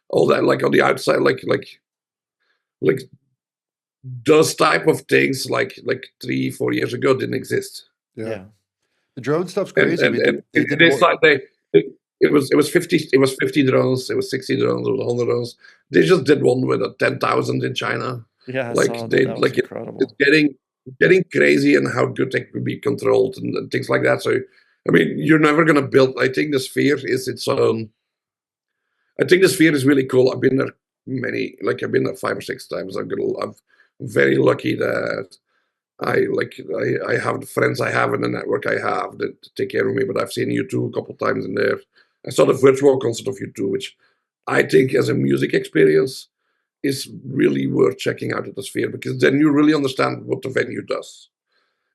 all that, like on the outside, like those type of things, like 3-4 years ago didn't exist. Yeah. The drone stuff's crazy. It was 50 drones, it was 60 drones, it was 100 drones. They just did one with 10,000 in China. Yeah, I like saw they that was like incredible. it's getting crazy and how good they could be controlled and things like that. So I mean, you're never gonna build. I think the sphere is its own. I think the sphere is really cool. I've been there I've been there 5 or 6 times. I'm very lucky that I have the friends I have and the network I have that take care of me. But I've seen U2 a couple of times in there. I saw the virtual concert of U2, which I think as a music experience is really worth checking out at the sphere, because then you really understand what the venue does.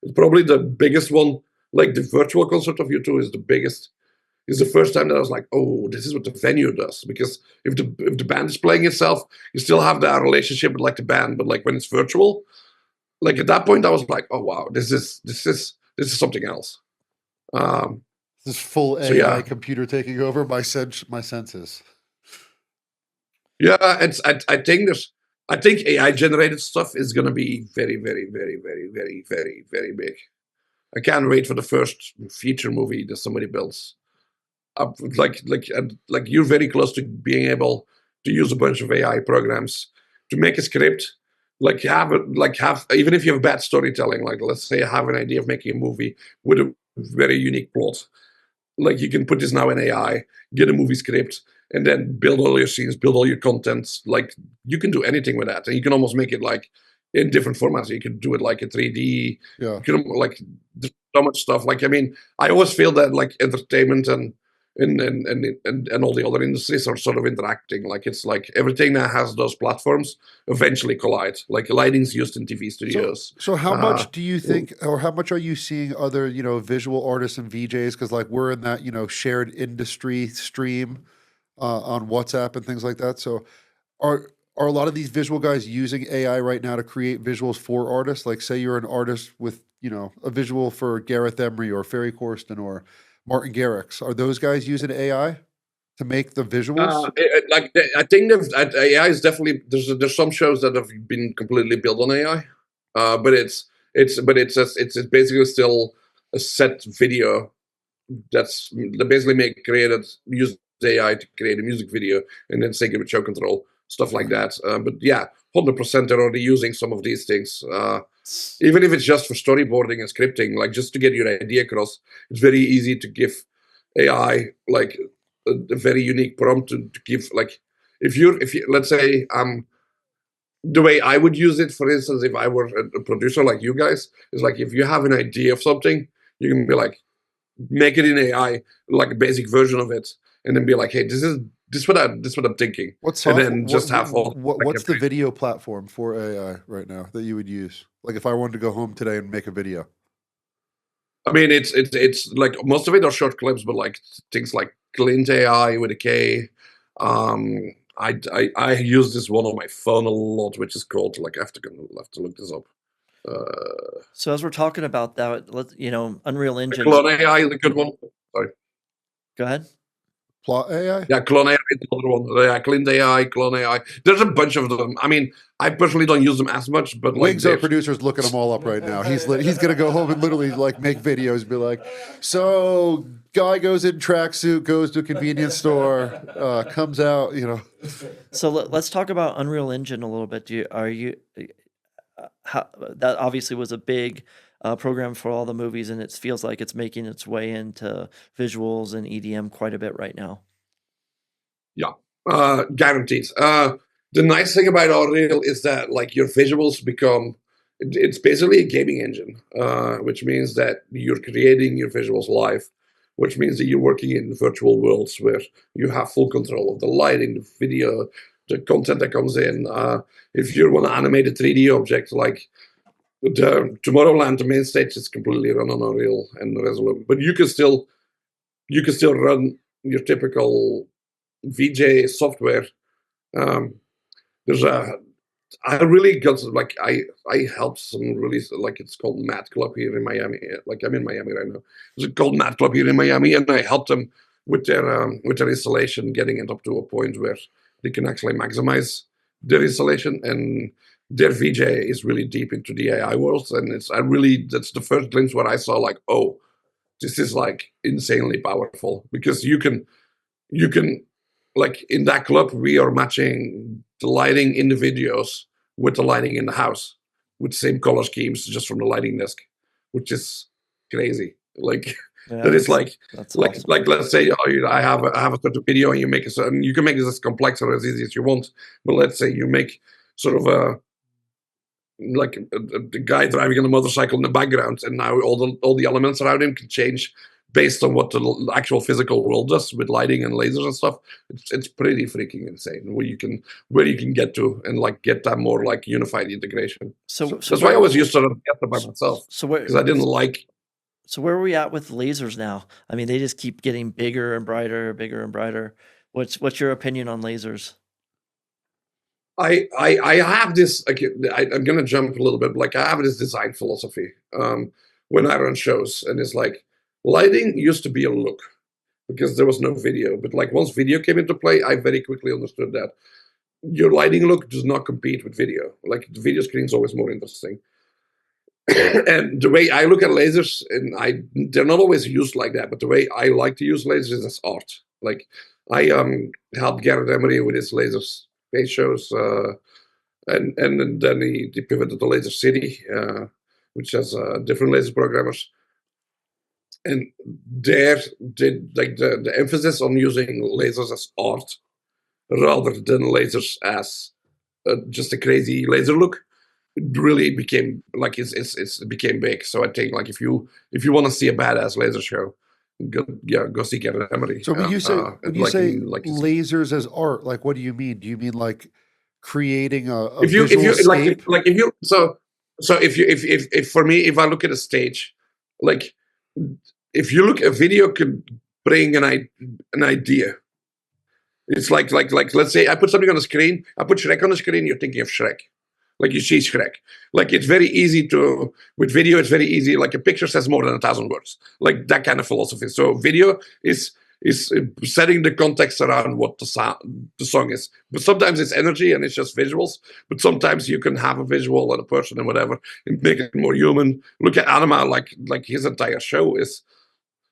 It's probably the biggest one. Like the virtual concert of U2 is the biggest. It's the first time that I was like, oh, this is what the venue does. Because if the band is playing itself, you still have that relationship with like the band. But like when it's virtual, like at that point, I was like, oh wow, this is something else. This is full AI computer taking over my senses. Yeah, I think AI generated stuff is gonna be very, very, very, very, very, very, very big. I can't wait for the first feature movie that somebody builds. Like you're very close to being able to use a bunch of AI programs to make a script. Even if you have bad storytelling, like let's say I have an idea of making a movie with a very unique plot. Like you can put this now in AI, get a movie script, and then build all your scenes, build all your contents. Like you can do anything with that, and you can almost make it like in different formats. You can do it like a 3D. Yeah. You can, like, there's so much stuff. Like, I mean, I always feel that like entertainment and and all the other industries are sort of interacting. Like it's like everything that has those platforms eventually collide. Like lighting's used in TV studios. So how much do you think, or how much are you seeing other, visual artists and VJs? Because like we're in that, shared industry stream on WhatsApp and things like that. So are a lot of these visual guys using AI right now to create visuals for artists? Like say you're an artist with, a visual for Gareth Emery or Ferry Corsten or Martin Garrix. Are those guys using AI to make the visuals? I think that AI is definitely there's some shows that have been completely built on AI, but it's basically still a set video that's basically created use AI to create a music video and then sync it with show control stuff like that. But yeah, 100% they're already using some of these things. Even if it's just for storyboarding and scripting, like just to get your idea across, it's very easy to give AI like a very unique prompt to give. Like if you let's say the way I would use it, for instance, if I were a producer like you guys, is like if you have an idea of something, you can be like, make it in AI, like a basic version of it, and then be like, hey, this is what I'm thinking. What's and then just have all. What's the video platform for AI right now that you would use? Like if I wanted to go home today and make a video. I mean, it's like most of it are short clips, but like things like Clint AI with a K. I use this one on my phone a lot, which is called like I have to look this up. So as we're talking about that, Unreal Engine. Clone AI is a good one. Sorry. Go ahead. Plot AI? Yeah, Clone AI is another one. Yeah, Clint AI, Clone AI. There's a bunch of them. I mean, I personally don't use them as much, but Wiggs, our producer's looking them all up right now. He's gonna go home and literally like make videos, be like, so guy goes in tracksuit, goes to a convenience store, comes out, So let's talk about Unreal Engine a little bit. That obviously was a big program for all the movies, and it feels like it's making its way into visuals and EDM quite a bit right now. Yeah, guaranteed. The nice thing about Unreal is that like your visuals become, it's basically a gaming engine, which means that you're creating your visuals live, which means that you're working in virtual worlds where you have full control of the lighting, the video, the content that comes in. If you want to animate a 3D object, like the Tomorrowland, the main stage is completely run on Unreal and Resolute, but you can still run your typical VJ software. I really got like I helped some really, like it's called Mad Club here in Miami. Like I'm in Miami right now. It's called Mad Club here in Miami, and I helped them with their installation, getting it up to a point where they can actually maximize their installation. And their VJ is really deep into the AI world, and that's the first glimpse where I saw like, oh, this is like insanely powerful, because you can like in that club we are matching the lighting in the videos with the lighting in the house with the same color schemes just from the lighting desk, which is crazy. Like that is like awesome. Like let's say I have a certain video and you make you can make it as complex or as easy as you want, but let's say you make sort of a guy driving on a motorcycle in the background, and now all the elements around him can change based on what the actual physical world does with lighting and lasers and stuff. It's pretty freaking insane where you can get to and like get that more like unified integration. So that's why I was used to get that by myself. Because I didn't like. So where are we at with lasers now? I mean, they just keep getting bigger and brighter, bigger and brighter. What's your opinion on lasers? I have this. I'm gonna jump a little bit. Like I have this design philosophy when I run shows, and it's like lighting used to be a look because there was no video. But like once video came into play, I very quickly understood that your lighting look does not compete with video. Like the video screen is always more interesting. And the way I look at lasers, and they're not always used like that, but the way I like to use lasers is as art. Like I helped Gareth Emery with his lasers space shows, and then he pivoted to Laser City, which has different laser programmers. And there, the emphasis on using lasers as art rather than lasers as just a crazy laser look really became like it became big. So I think like if you want to see a badass laser show, go see Gary Emery. So when you say like lasers as art, like what do you mean? Do you mean like creating a if you visual scape? if you if for me, if I look at a stage, like if you look, a video could bring an idea. It's like let's say I put something on the screen, I put Shrek on the screen, you're thinking of Shrek. Like you see Shrek. Like it's very easy to, with video, it's very easy. Like a picture says more than 1,000 words. Like that kind of philosophy. So video is setting the context around what the song is. But sometimes it's energy and it's just visuals. But sometimes you can have a visual and a person and whatever and make it more human. Look at Anima, like his entire show is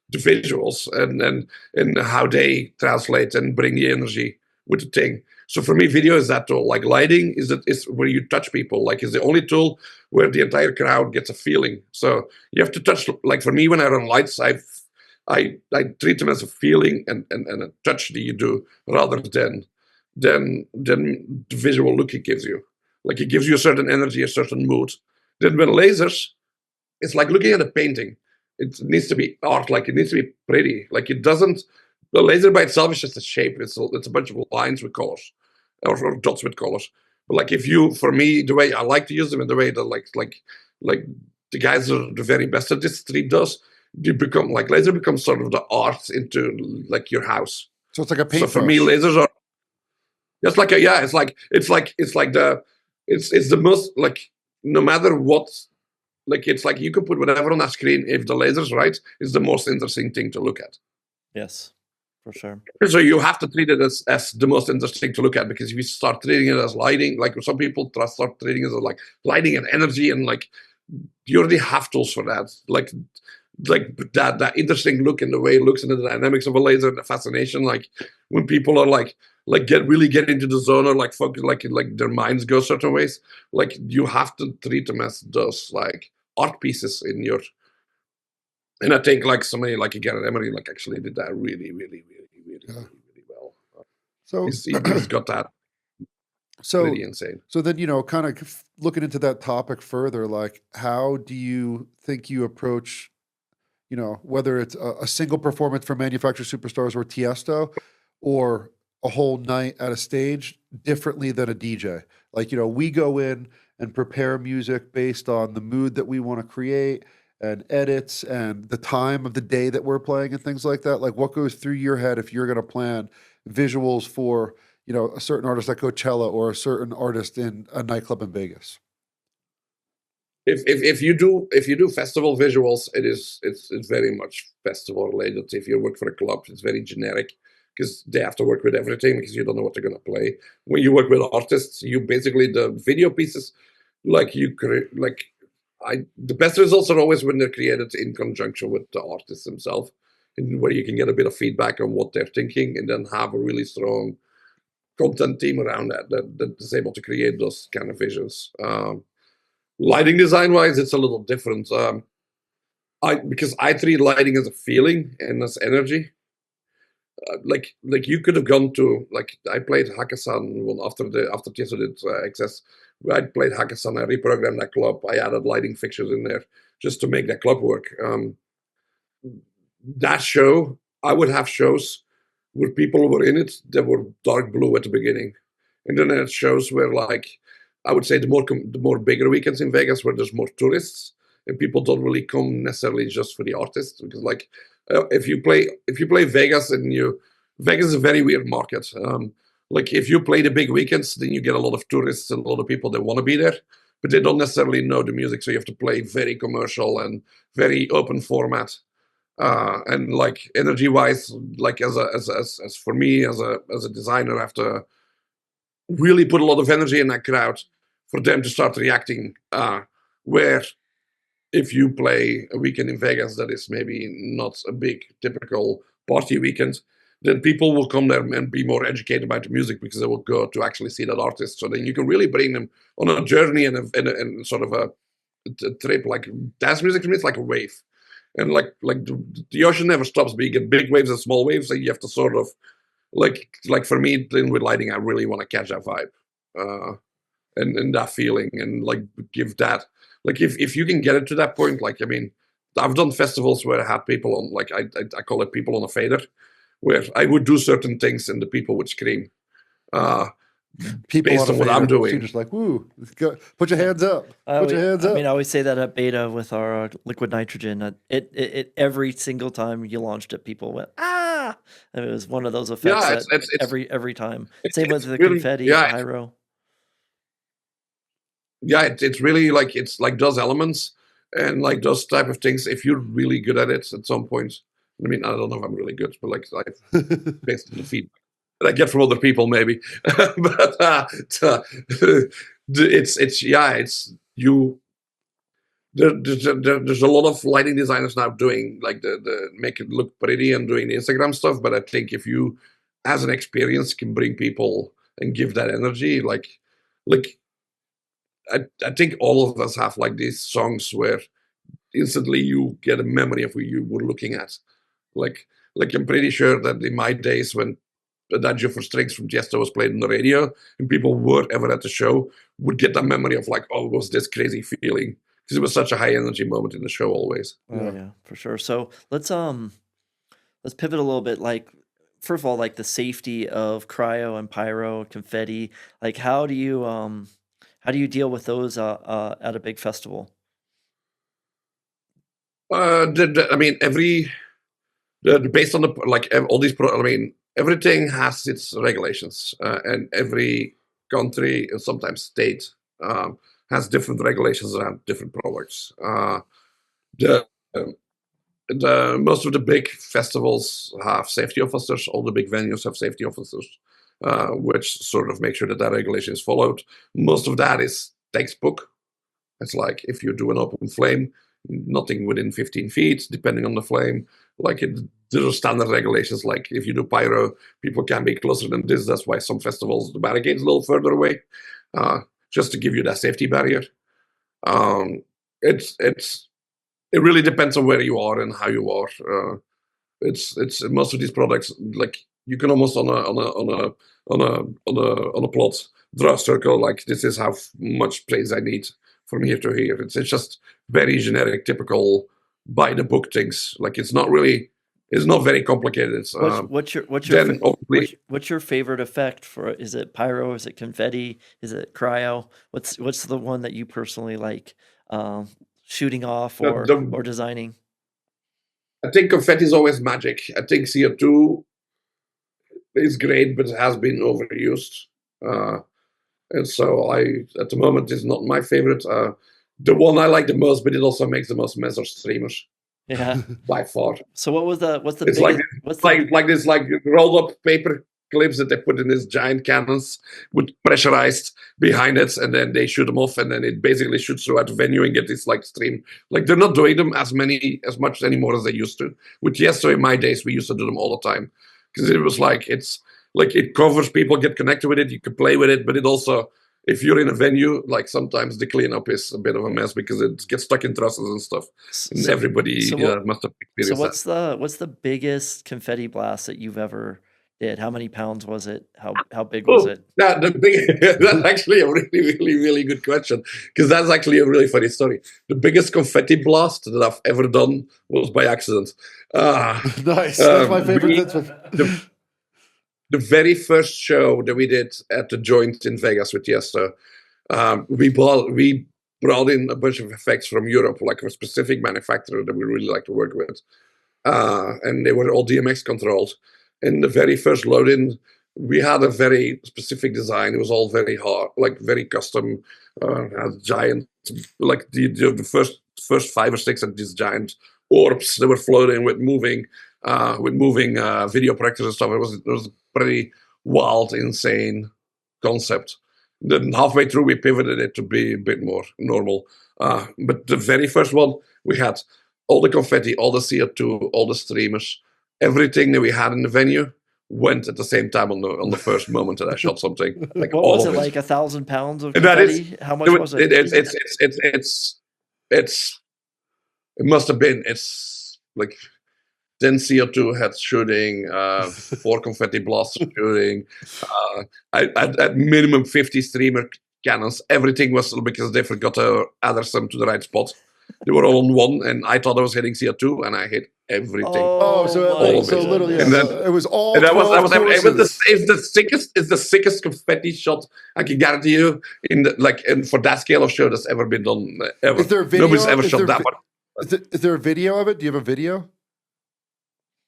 the visuals and how they translate and bring the energy with the thing. So for me, video is that tool. Like lighting is where you touch people. Like it's the only tool where the entire crowd gets a feeling. So you have to touch. Like for me, when I run lights, I treat them as a feeling and a touch that you do rather than the visual look it gives you. Like it gives you a certain energy, a certain mood. Then with lasers, it's like looking at a painting. It needs to be art. Like it needs to be pretty. Like it doesn't. The laser by itself is just a shape. It's a bunch of lines with colors, or dots with colors. But like if you, for me, the way I like to use them, and the way that like the guys are the very best at this, 3D does, you become like laser becomes sort of the art into like your house. So it's like a paintbrush. So for me, lasers are just like it's the most, like, no matter what, like it's like you can put whatever on that screen. If the laser's right, it's the most interesting thing to look at. Yes, for sure. So you have to treat it as the most interesting to look at, because if you start treating it as lighting, like some people start treating it as like lighting and energy, and like you already have tools for that. Like that interesting look and the way it looks and the dynamics of a laser and the fascination. Like when people are like get into the zone, or like focus, like their minds go certain ways. Like you have to treat them as those like art pieces in your. And I think like somebody like Gary Emery like actually did that really well. So He's got that. So really insane. So then, kind of looking into that topic further, like how do you think you approach, whether it's a single performance for manufactured superstars or Tiesto, or a whole night at a stage differently than a DJ? Like, we go in and prepare music based on the mood that we want to create and edits and the time of the day that we're playing and things like that. Like what goes through your head if you're going to plan visuals for, a certain artist at Coachella or a certain artist in a nightclub in Vegas? If you do festival visuals, it's very much festival related. If you work for a club, it's very generic because they have to work with everything because you don't know what they're going to play. When you work with artists, you basically, the video pieces, the best results are always when they're created in conjunction with the artists themselves, and where you can get a bit of feedback on what they're thinking, and then have a really strong content team around that is able to create those kind of visions. Lighting design wise, it's a little different. Because I treat lighting as a feeling and as energy. Like you could have gone to, like, I played Hakkasan after Tiesto did Excess. I played Hakkasan. I reprogrammed that club. I added lighting fixtures in there just to make that club work. That show, I would have shows where people were in it that were dark blue at the beginning, and then I had shows where, like, I would say the more bigger weekends in Vegas where there's more tourists and people don't really come necessarily just for the artists, because like if you play Vegas, Vegas is a very weird market. Like if you play the big weekends, then you get a lot of tourists and a lot of people that want to be there, but they don't necessarily know the music. So you have to play very commercial and very open format. And like energy wise, like as for me as a designer, I have to really put a lot of energy in that crowd for them to start reacting. Where if you play a weekend in Vegas that is maybe not a big typical party weekend, then people will come there and be more educated about the music because they will go to actually see that artist. So then you can really bring them on a journey and sort of a trip. Like dance music for me, it's like a wave. And like the ocean never stops, but you get big waves and small waves, and you have to sort of like for me with lighting, I really want to catch that vibe and that feeling, and like give that, like if you can get it to that point, like I mean, I've done festivals where I had people on, like I call it people on a fader, where I would do certain things and the people would scream. People Based on on what fader, I'm doing. so you're just like, woo, put your hands up. Put your hands I up. mean, I always say that at beta with our liquid nitrogen. It every single time you launched it, people went ah, and it was one of those effects Yeah, that it's every time. Same with the really, confetti, yeah, pyro. it's really like, it's like those elements and like those type of things. If you're really good at it at some point, I mean, I don't know if I'm really good, but like based on the feedback that I get from other people, maybe. But it's you. There's a lot of lighting designers now doing like the make it look pretty and doing the Instagram stuff. But I think if you, as an experience, can bring people and give that energy, like I think all of us have like these songs where instantly you get a memory of who you were looking at. Like I'm pretty sure that in my days when Adagio for Strings from Tiesto was played on the radio and people were ever at the show would get that memory of like, oh, it was this crazy feeling. Because it was such a high energy moment in the show always. Oh yeah, for sure. So let's pivot a little bit. Like first of all, like the safety of cryo and pyro, confetti. Like how do you deal with those at a big festival? I mean, based on the like all these, I mean, everything has its regulations, and every country and sometimes state has different regulations around different products. The most of the big festivals have safety officers. All the big venues have safety officers, which sort of make sure that regulation is followed. Most of that is textbook. It's like if you do an open flame, nothing within 15 feet, depending on the flame. Like there are standard regulations. Like if you do pyro, people can be closer than this. That's why some festivals the barricade's a little further away, just to give you that safety barrier. It really depends on where you are and how you are. It's most of these products, like you can almost on a plot draw a circle, like this is how much praise I need from here to here. It's just very generic, typical by the book things. Like it's not very complicated. What's your favorite effect for? Is it pyro? Is it confetti? Is it cryo? What's the one that you personally like shooting off or designing? I think confetti is always magic. I think CO2 is great, but it has been overused. And so at the moment, is not my favorite. The one I like the most, but it also makes the most mess, are streamers. Yeah, by far. So what's the it's biggest, like this rolled up paper clips that they put in these giant cannons with pressurized behind it, and then they shoot them off, and then it basically shoots throughout the venue and get this like stream. Like they're not doing them as much anymore as they used to. With Tiesto in my days, we used to do them all the time because it was like it covers, people get connected with it, you can play with it, but it also, if you're in a venue, like sometimes the cleanup is a bit of a mess because it gets stuck in trusses and stuff. And everybody must have experienced that. What's the biggest confetti blast that you've ever did? How many pounds was it? How big was it? Yeah, that's actually a really, really, really good question, because that's actually a really funny story. The biggest confetti blast that I've ever done was by accident. Nice. That's my favorite. The very first show that we did at the Joint in Vegas with Tiesto, we brought in a bunch of effects from Europe, like a specific manufacturer that we really like to work with. And they were all DMX controlled. In the very first load-in, we had a very specific design. It was all very hard, like very custom, had giant, like the first 5 or 6 of these giant orbs that were floating with moving video projectors and stuff. It was a pretty wild, insane concept. Then halfway through, we pivoted it to be a bit more normal. But the very first one, we had all the confetti, all the CO2, all the streamers, everything that we had in the venue went at the same time on the first moment that I shot something. Like what all was of it, it. like 1,000 pounds of confetti? How much was it? It must have been. It's like 10 CO2 heads shooting, 4 confetti blasts shooting, at minimum 50 streamer cannons. Everything was because they forgot to address them to the right spot. They were all on one, and I thought I was hitting CO2, and I hit everything. Oh, so my all of it. literally, And then- it was all And that 12 was courses. it's the sickest confetti shot I can guarantee you and for that scale of show that's ever been done ever. Is there a video? Nobody's ever shot that one. Is there a video of it? Do you have a video?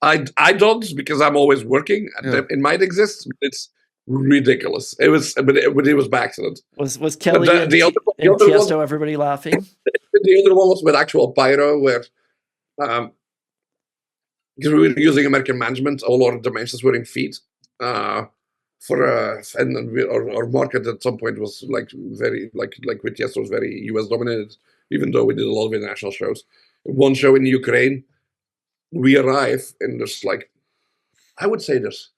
I don't, because I'm always working. Yeah. It might exist, but it's ridiculous. It was, but it was by accident. Was Kelly the and, other- the and other one- Tiesto everybody laughing? The other one was with actual pyro, where because we were using American management, all our dimensions were in feet. And our market at some point was very with Tiesto was very US dominated, even though we did a lot of international shows. One show in Ukraine, we arrive and there's I would say there's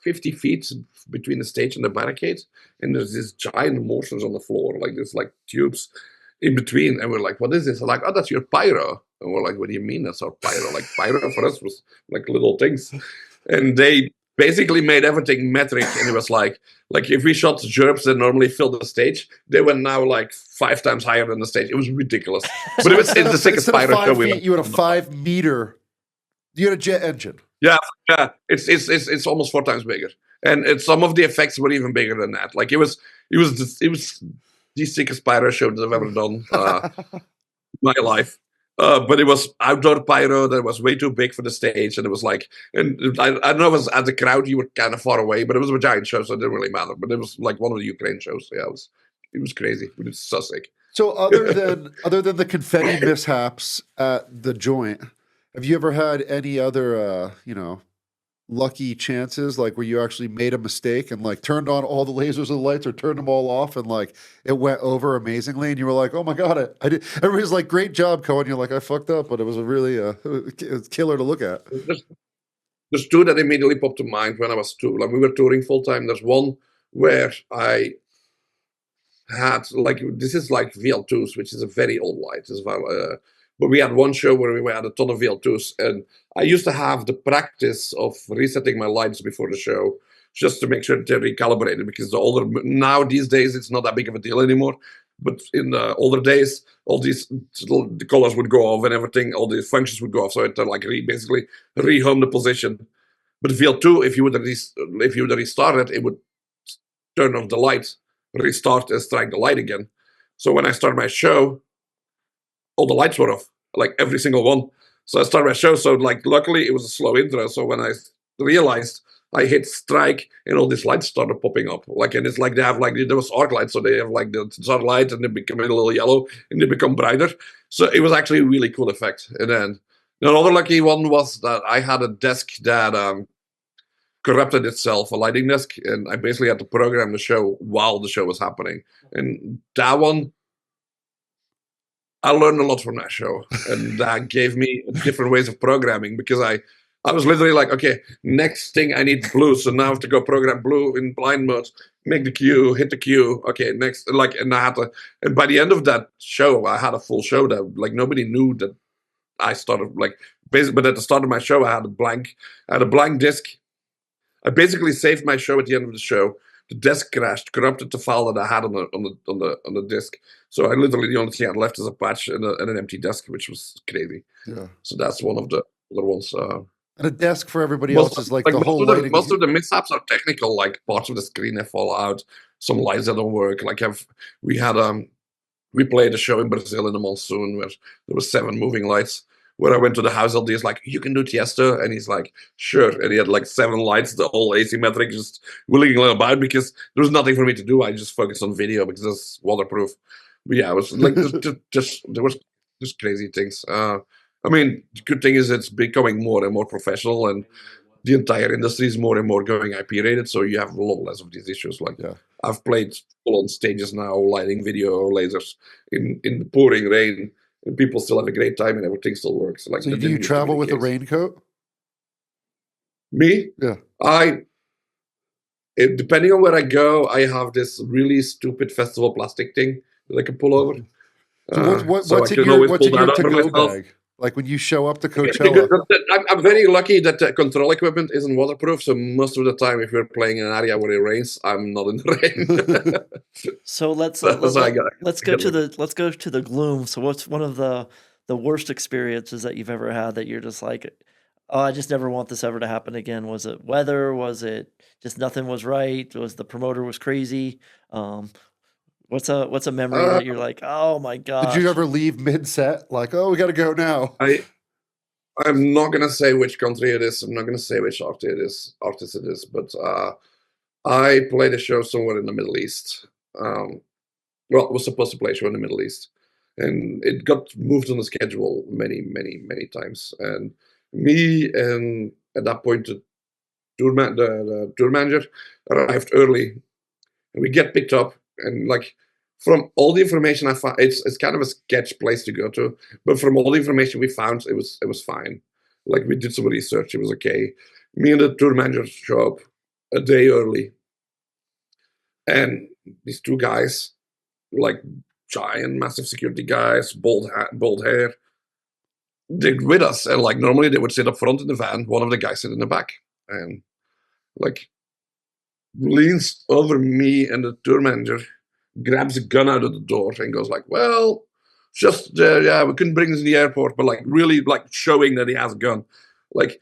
50 feet between the stage and the barricade, and there's these giant motions on the floor, there's tubes in between, and we're like, what is this? They're like, oh, that's your pyro. And we're like, what do you mean that's our pyro? Pyro for us was little things. And they basically made everything metric, and it was like if we shot jerps that normally fill the stage, they were now 5 times higher than the stage. It was ridiculous. But it's the sickest Instead of pyro 5 show feet, we've you had a 5 meter. You had a jet engine. Yeah, it's almost 4 times bigger, and some of the effects were even bigger than that. It was the sickest pyro show that I've ever done in my life. But it was outdoor pyro that was way too big for the stage, and it was and I don't know, as a crowd you were kind of far away, but it was a giant show, so it didn't really matter. But it was one of the Ukraine shows. Yeah, it was crazy, but it's so sick. So other than the confetti mishaps at the joint, have you ever had any other lucky chances where you actually made a mistake and turned on all the lasers and lights or turned them all off and it went over amazingly and you were like, oh my god, I did. Everybody's like, great job, Koen. You're like, I fucked up, but it was a really it was killer to look at. There's 2 that immediately popped to mind when I was we were touring full time. There's one where I had this is VL2s, which is a very old light as well. But we had one show where we had a ton of VL2s, and I used to have the practice of resetting my lights before the show just to make sure they're recalibrated, because these days it's not that big of a deal anymore. But in the older days, all the colors would go off and everything, all these functions would go off, so it basically rehome the position. But VL2, if you would have restarted, it would turn off the light, restart, and strike the light again. So when I started my show, all the lights were off, every single one. So I started my show. So luckily it was a slow intro. So when I realized, I hit strike and all these lights started popping up. And it's they have there was arc lights, so they have the sunlight and they become a little yellow and they become brighter. So it was actually a really cool effect. And then another lucky one was that I had a desk that corrupted itself, a lighting desk, and I basically had to program the show while the show was happening. And that one, I learned a lot from that show, and that gave me different ways of programming, because I was literally okay, next thing I need blue, so now I have to go program blue in blind mode, make the cue, hit the cue, okay, next, and I had to, and by the end of that show, I had a full show that nobody knew that I started basically, but at the start of my show, I had a blank disc. I basically saved my show at the end of the show. The desk crashed, corrupted the file that I had on the disk. So I literally, the only thing I had left is a patch and an empty desk, which was crazy. Yeah. So that's one of the other ones. And a desk for everybody else is the whole lighting. Most of the mishaps are technical, parts of the screen that fall out, some lights that don't work. We played a show in Brazil in the monsoon where there were 7 moving lights. Where I went to the house LD, he's like, you can do Tiesto? And he's like, sure. And he had 7 lights, the whole asymmetric, just wiggling about, because there was nothing for me to do. I just focused on video because it's waterproof. But yeah, it was there was just crazy things. I mean, the good thing is it's becoming more and more professional, and the entire industry is more and more going IP rated, so you have a lot less of these issues. I've played full on stages now, lighting video or lasers in the pouring rain, and people still have a great time and everything still works. So do you travel with a raincoat? Me? Yeah. Depending on where I go, I have this really stupid festival plastic thing that I can pull over. So what's in your to-go bag? Like when you show up to Because Coachella. I'm very lucky that the control equipment isn't waterproof, so most of the time, if we're playing in an area where it rains, I'm not in the rain. So let's So I got let's I go got to lucky. let's go to the gloom. So what's one of the worst experiences that you've ever had that you're just like, oh, I just never want this ever to happen again? Was it weather? Was it just nothing was right? Was the promoter was crazy? Um, what's a memory Uh, that you're like, oh my Did you gosh? ever leave mid-set? Like, oh, we got to go now. I'm not gonna say which country it is. I'm not gonna say which artist it is, but I played a show somewhere in the Middle East. Um, well, it was supposed to play a show in the Middle East, and it got moved on the schedule many times. And me and at that point the tour manager arrived early, and we get picked up, and like from all the information I found, it's kind of a sketch place to go to, but from all the information we found, it was fine. Like we did some research, it was okay. Me and the tour manager show up a day early, and these two guys, like giant, massive security guys, bald hair, they're with us, and like normally they would sit up front in the van, one of the guys sit in the back, and like leans over me and the tour manager, grabs a gun out of the door and goes like, well, just yeah, we couldn't bring this in the airport, but like really like showing that he has a gun. Like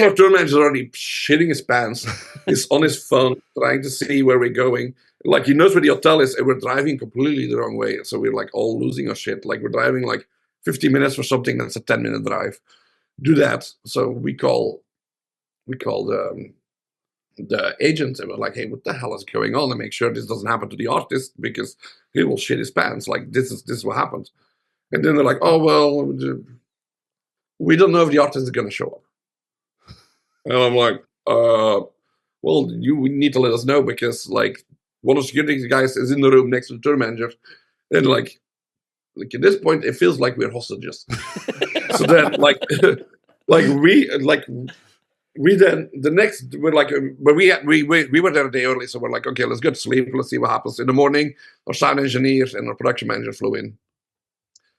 our tour manager's already shitting his pants. He's on his phone trying to see where we're going. Like he knows where the hotel is, and we're driving completely the wrong way. So we're like all losing our shit. Like we're driving like 50 minutes for something that's a 10-minute drive. Do that. So we call the agent, and we're like, hey, what the hell is going on? And make sure this doesn't happen to the artist because he will shit his pants. Like this is what happens. And then they're like, oh well, we don't know if the artist is gonna show up. And I'm like, well, you need to let us know because like one of the security guys is in the room next to the tour manager, and like at this point it feels like we're hostages. So then like we then the next we're like but we were there a day early, so we're like, okay, let's go to sleep, let's see what happens. In the morning, our sound engineer and our production manager flew in.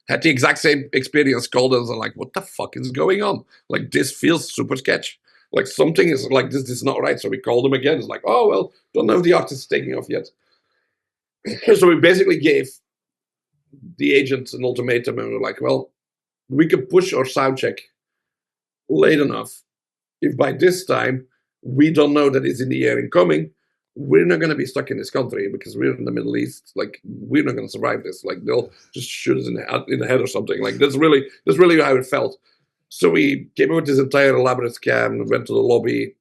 Had the exact same experience, called us and like, what the fuck is going on? Like this feels super sketch. Like something is like this is not right. So we called them again. It's like, oh well, don't know if the artist is taking off yet. So we basically gave the agent an ultimatum, and we're like, well, we could push our sound check late enough. If by this time we don't know that it's in the air incoming, we're not going to be stuck in this country because we're in the Middle East. Like we're not going to survive this. Like they'll just shoot us in the head or something. Like that's really how it felt. So we came up with this entire elaborate scam. Went to the lobby,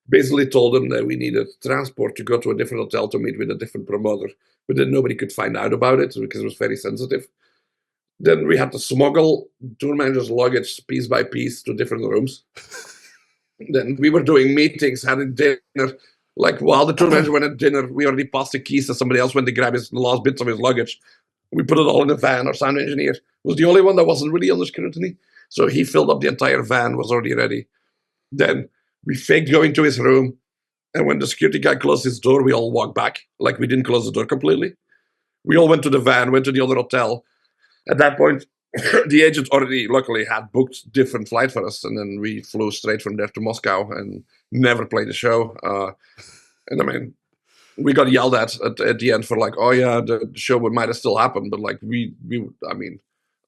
basically told them that we needed transport to go to a different hotel to meet with a different promoter, but then nobody could find out about it because it was very sensitive. Then we had to smuggle tour manager's luggage piece by piece to different rooms. Then we were doing meetings, having dinner. Like while the tour manager went at dinner, we already passed the keys to somebody else when they grabbed the last bits of his luggage. We put it all in the van. Our sound engineer was the only one that wasn't really under scrutiny. So he filled up the entire van, was already ready. Then we faked going to his room. And when the security guy closed his door, we all walked back. Like we didn't close the door completely. We all went to the van, went to the other hotel. At that point, the agent already luckily had booked different flight for us. And then we flew straight from there to Moscow and never played the show. And I mean, we got yelled at the end for like, oh yeah, the show might have still happened. But like I mean,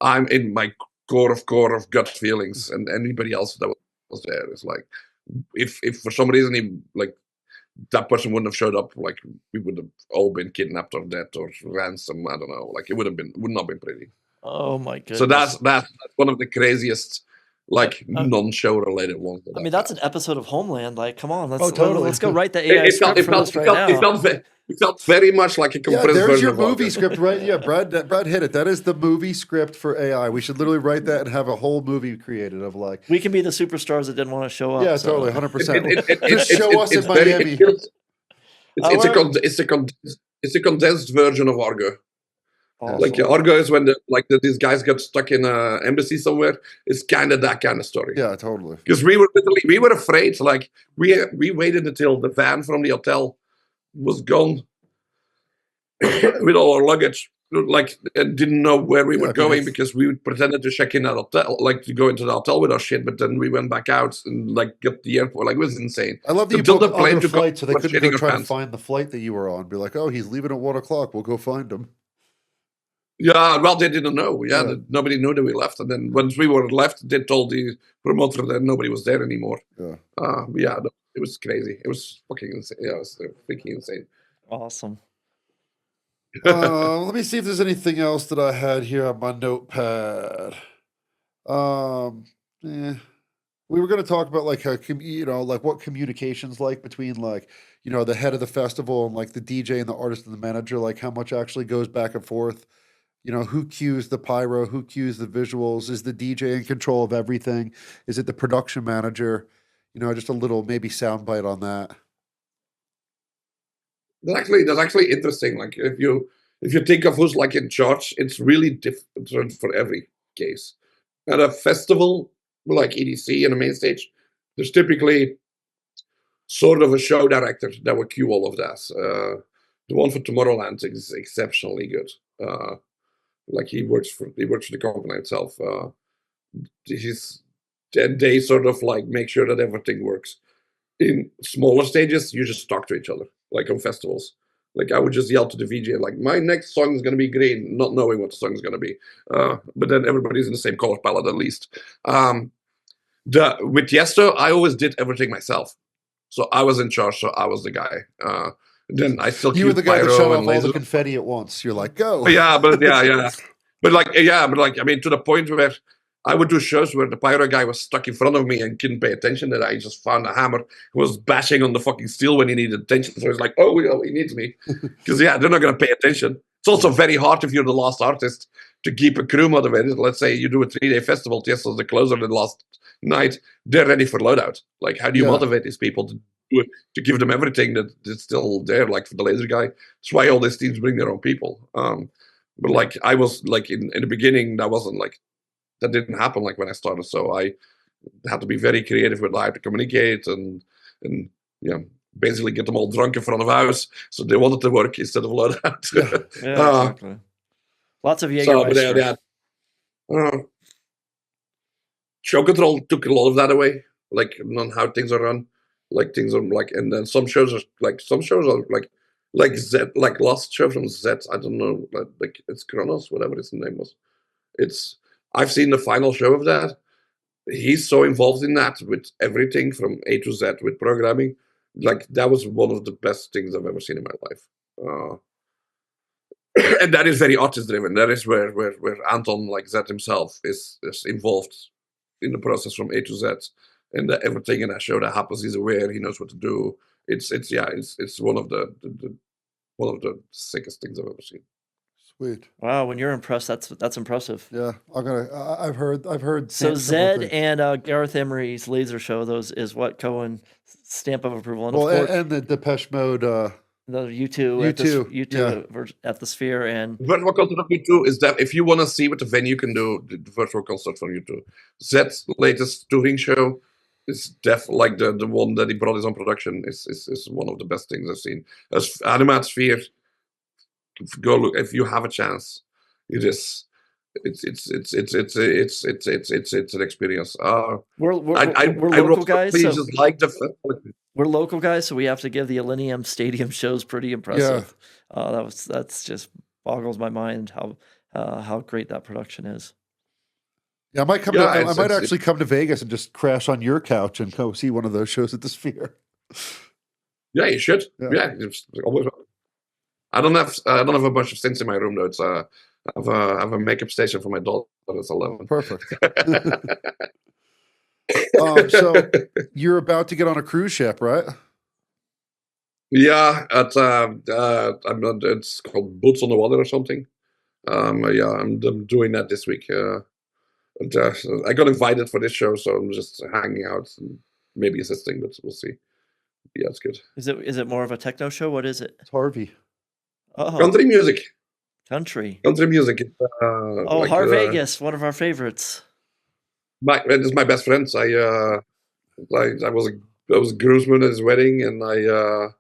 I'm in my core of gut feelings, and anybody else that was there is like, if for some reason he like that person wouldn't have showed up, like we would have all been kidnapped or dead or ransom. I don't know. Like it would not have been pretty. Oh my goodness. So that's one of the craziest like I- non-show related ones. I mean, that's an episode of Homeland. Like, come on, totally. let's go write the AI script for this right now. It felt very much like a compressed there's version your of movie Argo. script, right? Yeah, Brad hit it. That is the movie script for AI. We should literally write that and have a whole movie created of like. We can be the superstars that didn't want to show up. Yeah, so. totally, 100%. It- Just show us in it's very- Miami. It's a condensed version of Argo. Awesome. Like Argo is when these guys got stuck in an embassy somewhere. It's kind of that kind of story. Yeah, totally. Because we were afraid. Like we waited until the van from the hotel was gone with all our luggage, like didn't know where we Yeah, were I mean, going if- because we pretended to check in at hotel, like to go into the hotel with our shit, but then we went back out and like get the airport. Like it was insane. I love that you Until booked the plane other took off, flights, so they we were couldn't go shitting our try to pants. find the flight that you were on. Be like, oh, he's leaving at 1:00. We'll go find him. Yeah, well, they didn't know. Yeah, Yeah. nobody knew that we left. And then once we were left, they told the promoter that nobody was there anymore. Yeah. Yeah, no, it was crazy. It was fucking insane. Yeah, it was freaking insane. Awesome. Let me see if there's anything else that I had here on my notepad. We were going to talk about like how like what communications like between like the head of the festival and like the DJ and the artist and the manager, like how much actually goes back and forth. Who cues the pyro, who cues the visuals? Is the DJ in control of everything? Is it the production manager? Just a little maybe soundbite on that. That's actually interesting. Like if you think of who's like in charge, it's really different for every case. At a festival like EDC and a main stage, there's typically sort of a show director that will cue all of that. The one for Tomorrowland is exceptionally good. Like he works for the company itself. They sort of like make sure that everything works. In smaller stages, you just talk to each other, like on festivals. Like I would just yell to the VJ, like, my next song is going to be green, not knowing what the song is going to be. But then everybody's in the same color palette at least. With Tiesto, I always did everything myself. So I was in charge, so I was the guy. Then I still You were the guy that pyro shot off and all the laser. confetti at once. You're like, go. Yeah, but I mean, to the point where I would do shows where the pyro guy was stuck in front of me and couldn't pay attention, that I just found a hammer, was bashing on the fucking steel when he needed attention. So he's like, oh, he needs me. Because, yeah, they're not going to pay attention. It's also very hard if you're the last artist to keep a crew motivated. Let's say you do a 3-day festival, Tiesto's the closer the last night, they're ready for loadout. Like, how do you motivate these people to do it, to give them everything that's still there, like for the laser guy? That's why all these teams bring their own people. But like I was like in the beginning, that didn't happen like when I started. So I had to be very creative with how I had to communicate and basically get them all drunk in front of house so they wanted to work instead of loadout. Yeah, exactly. Lots of Jägermeister. Show control took a lot of that away, like on how things are run. Like things are like, and then some shows are like Z, like last show from Z. I don't know, like it's Kronos, whatever his name was. I've seen the final show of that. He's so involved in that with everything from A to Z with programming. Like that was one of the best things I've ever seen in my life. And that is very artist driven. That is where Anton, like Z himself, is involved in the process from A to Z, and everything in that show that happens, he's aware. He knows what to do. It's one of the sickest things I've ever seen. Sweet. Wow, when you're impressed, that's impressive. Yeah, I've heard. So Zed and Gareth Emery's laser show, those is what Cohen stamp of approval. And well, of course, and the Depeche Mode. the U2 at the Sphere, and the virtual concert of U2 is that if you want to see what the venue can do, the virtual concert from U2. Zed's latest touring show is like the one that he brought his own production is one of the best things I've seen. As Animat Sphere, go look if you have a chance. It's an experience. we're local guys. So just like we're local guys, so we have to give the Millennium Stadium shows pretty impressive. That's just boggles my mind how great that production is. Yeah, I might actually come to Vegas and just crash on your couch and go see one of those shows at the Sphere. Yeah, you should. Yeah, always. I don't have a bunch of synths in my room though. It's I have a makeup station for my daughter that's 11. Perfect. So you're about to get on a cruise ship, right? Yeah, it's called Boots on the Water or something. I'm doing that this week. I got invited for this show, so I'm just hanging out and maybe assisting, but we'll see. Yeah, it's good. Is it more of a techno show? What is it? It's Harvey. Oh, country music. Country music. Vegas, one of our favorites. This is my best friend. I was a groomsman at his wedding, and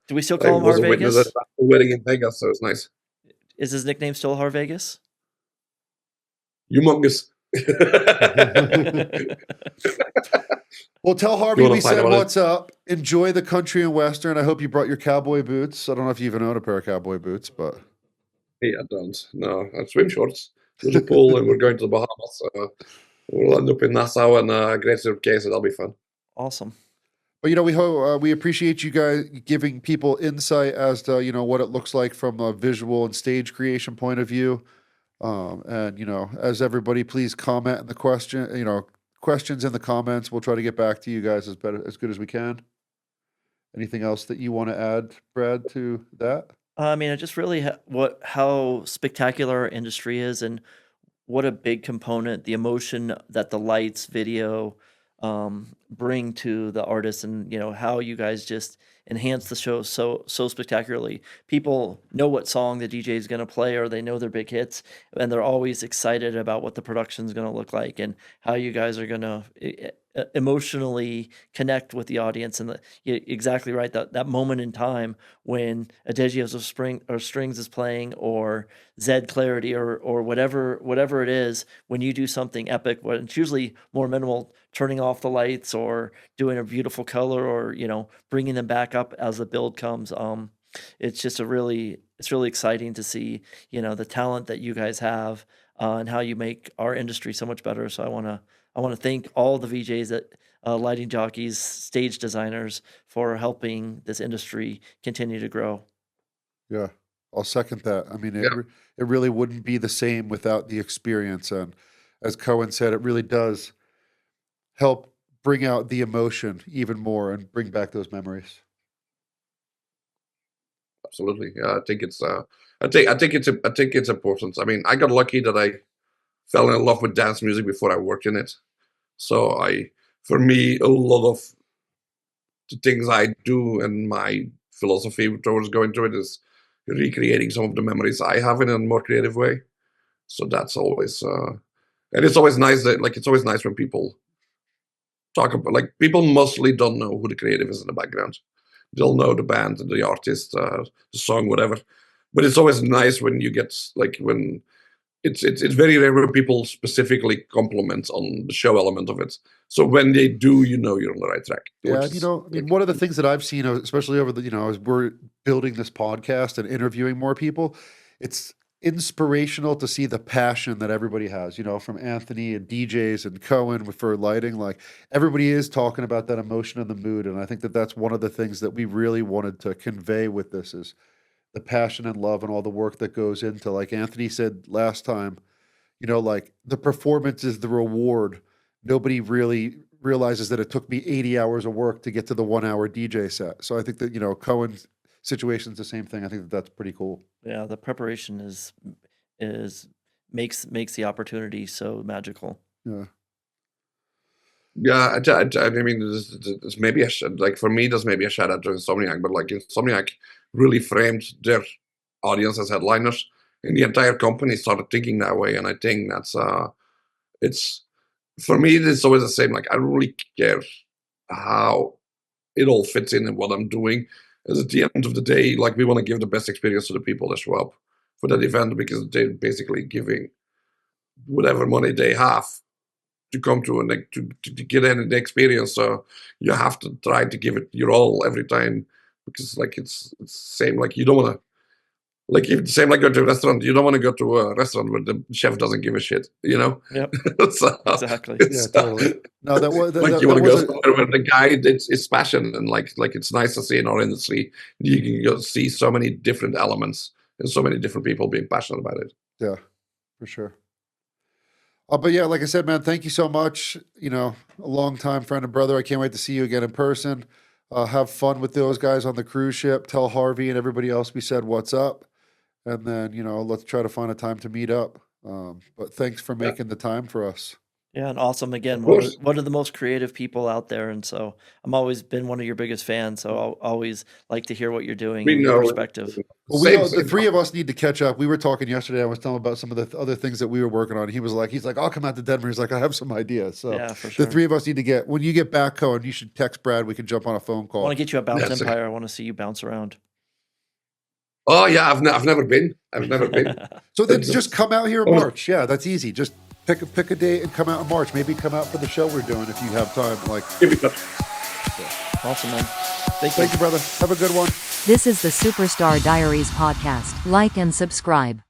do we still call him was Har a witness Vegas? at the wedding in Vegas, so it's nice. Is his nickname still Har Vegas? Humongous. Well, tell You Harvey wanna we find said out what it- what's up. Enjoy the country and western. I hope you brought your cowboy boots. I don't know if you even own a pair of cowboy boots, but Hey, I don't. No, swim shorts. There's a pool, and we're going to the Bahamas. We'll end up in Nassau and a great suitcase. That'll be fun. Awesome. But we appreciate you guys giving people insight as to what it looks like from a visual and stage creation point of view. And as everybody, please comment in the questions in the comments. We'll try to get back to you guys as good as we can. Anything else that you want to add, Brad, to that? I mean, I just really how spectacular our industry is, and what a big component the emotion that the lights, video, bring to the artists, and how you guys just enhance the show so spectacularly. People know what song the DJ is going to play, or they know their big hits, and they're always excited about what the production is going to look like and how you guys are going to emotionally connect with the audience. And you're exactly right, that moment in time when Adegios of Strings is playing, or Zed Clarity, or whatever it is, when you do something epic, when it's usually more minimal, turning off the lights or doing a beautiful color, or bringing them back up as the build comes. It's just it's really exciting to see the talent that you guys have, and how you make our industry so much better. So I want to thank all the VJs, lighting jockeys, stage designers, for helping this industry continue to grow. Yeah, I'll second that. I mean, Yeah. it really wouldn't be the same without the experience. And as Koen said, it really does help bring out the emotion even more and bring back those memories. Absolutely. Yeah, I think it's. I think it's important. I mean, I got lucky that I fell in love with dance music before I worked in it. So for me, a lot of the things I do and my philosophy towards going to it is recreating some of the memories I have in a more creative way. So that's always, and it's always nice it's always nice when people talk about, people mostly don't know who the creative is in the background. They'll know the band, the artist, the song, whatever. But it's always nice when you get when it's very rare when people specifically compliment on the show element of it. So when they do, you're on the right track. Yeah, which is, I mean, one of the things that I've seen, especially over as we're building this podcast and interviewing more people, it's inspirational to see the passion that everybody has, from Anthony and DJs and Koen for lighting. Like, everybody is talking about that emotion and the mood. And I think that that's one of the things that we really wanted to convey with this is the passion and love and all the work that goes into, like Anthony said last time, the performance is the reward. Nobody really realizes that it took me 80 hours of work to get to the 1 hour DJ set. So I think that, Koen's situation is the same thing. I think that that's pretty cool. Yeah, the preparation makes the opportunity so magical. Yeah. Yeah, I mean, there's maybe for me, there's maybe a shout out to Insomniac, but Insomniac really framed their audience as headliners, and the entire company started thinking that way. And I think that's it's for me, it's always the same. Like, I don't really care how it all fits in and what I'm doing. As at the end of the day, we want to give the best experience to the people that show up for that event, because they're basically giving whatever money they have to come to and to get in the experience. So you have to try to give it your all every time, because it's the same. You don't want to same like go to a restaurant. You don't want to go to a restaurant where the chef doesn't give a shit. Yep, So exactly. Yeah, totally. No, that was you want to go somewhere where the guy it's passion, and it's nice to see in our industry you can go see so many different elements and so many different people being passionate about it. Yeah, for sure. But yeah, like I said, man, thank you so much. A longtime friend and brother. I can't wait to see you again in person. Have fun with those guys on the cruise ship. Tell Harvey and everybody else we said what's up. And then, let's try to find a time to meet up. But thanks for making the time for us. Yeah, and awesome again. Of course. One of the most creative people out there, and so I'm always been one of your biggest fans. So I'll always like to hear what you're doing We and your know. perspective. Well, the three of us need to catch up. We were talking yesterday. I was telling him about some of the other things that we were working on. He's like, I'll come out to Denver. He's like, I have some ideas. So Yeah, for sure. the three of us need to when you get back, Coen, you should text Brad. We can jump on a phone I call. want to get you a bounce That's empire. I want to see you bounce around. Oh yeah, I've never been. I've never been. So then just come out here in Oh. March. Yeah, that's easy. Just pick a date and come out in March. Maybe come out for the show we're doing if you have time. Like, Give it a- Awesome, man. Thank you. thank you, brother. Have a good one. This is the Superstar Diaries podcast. Like and subscribe.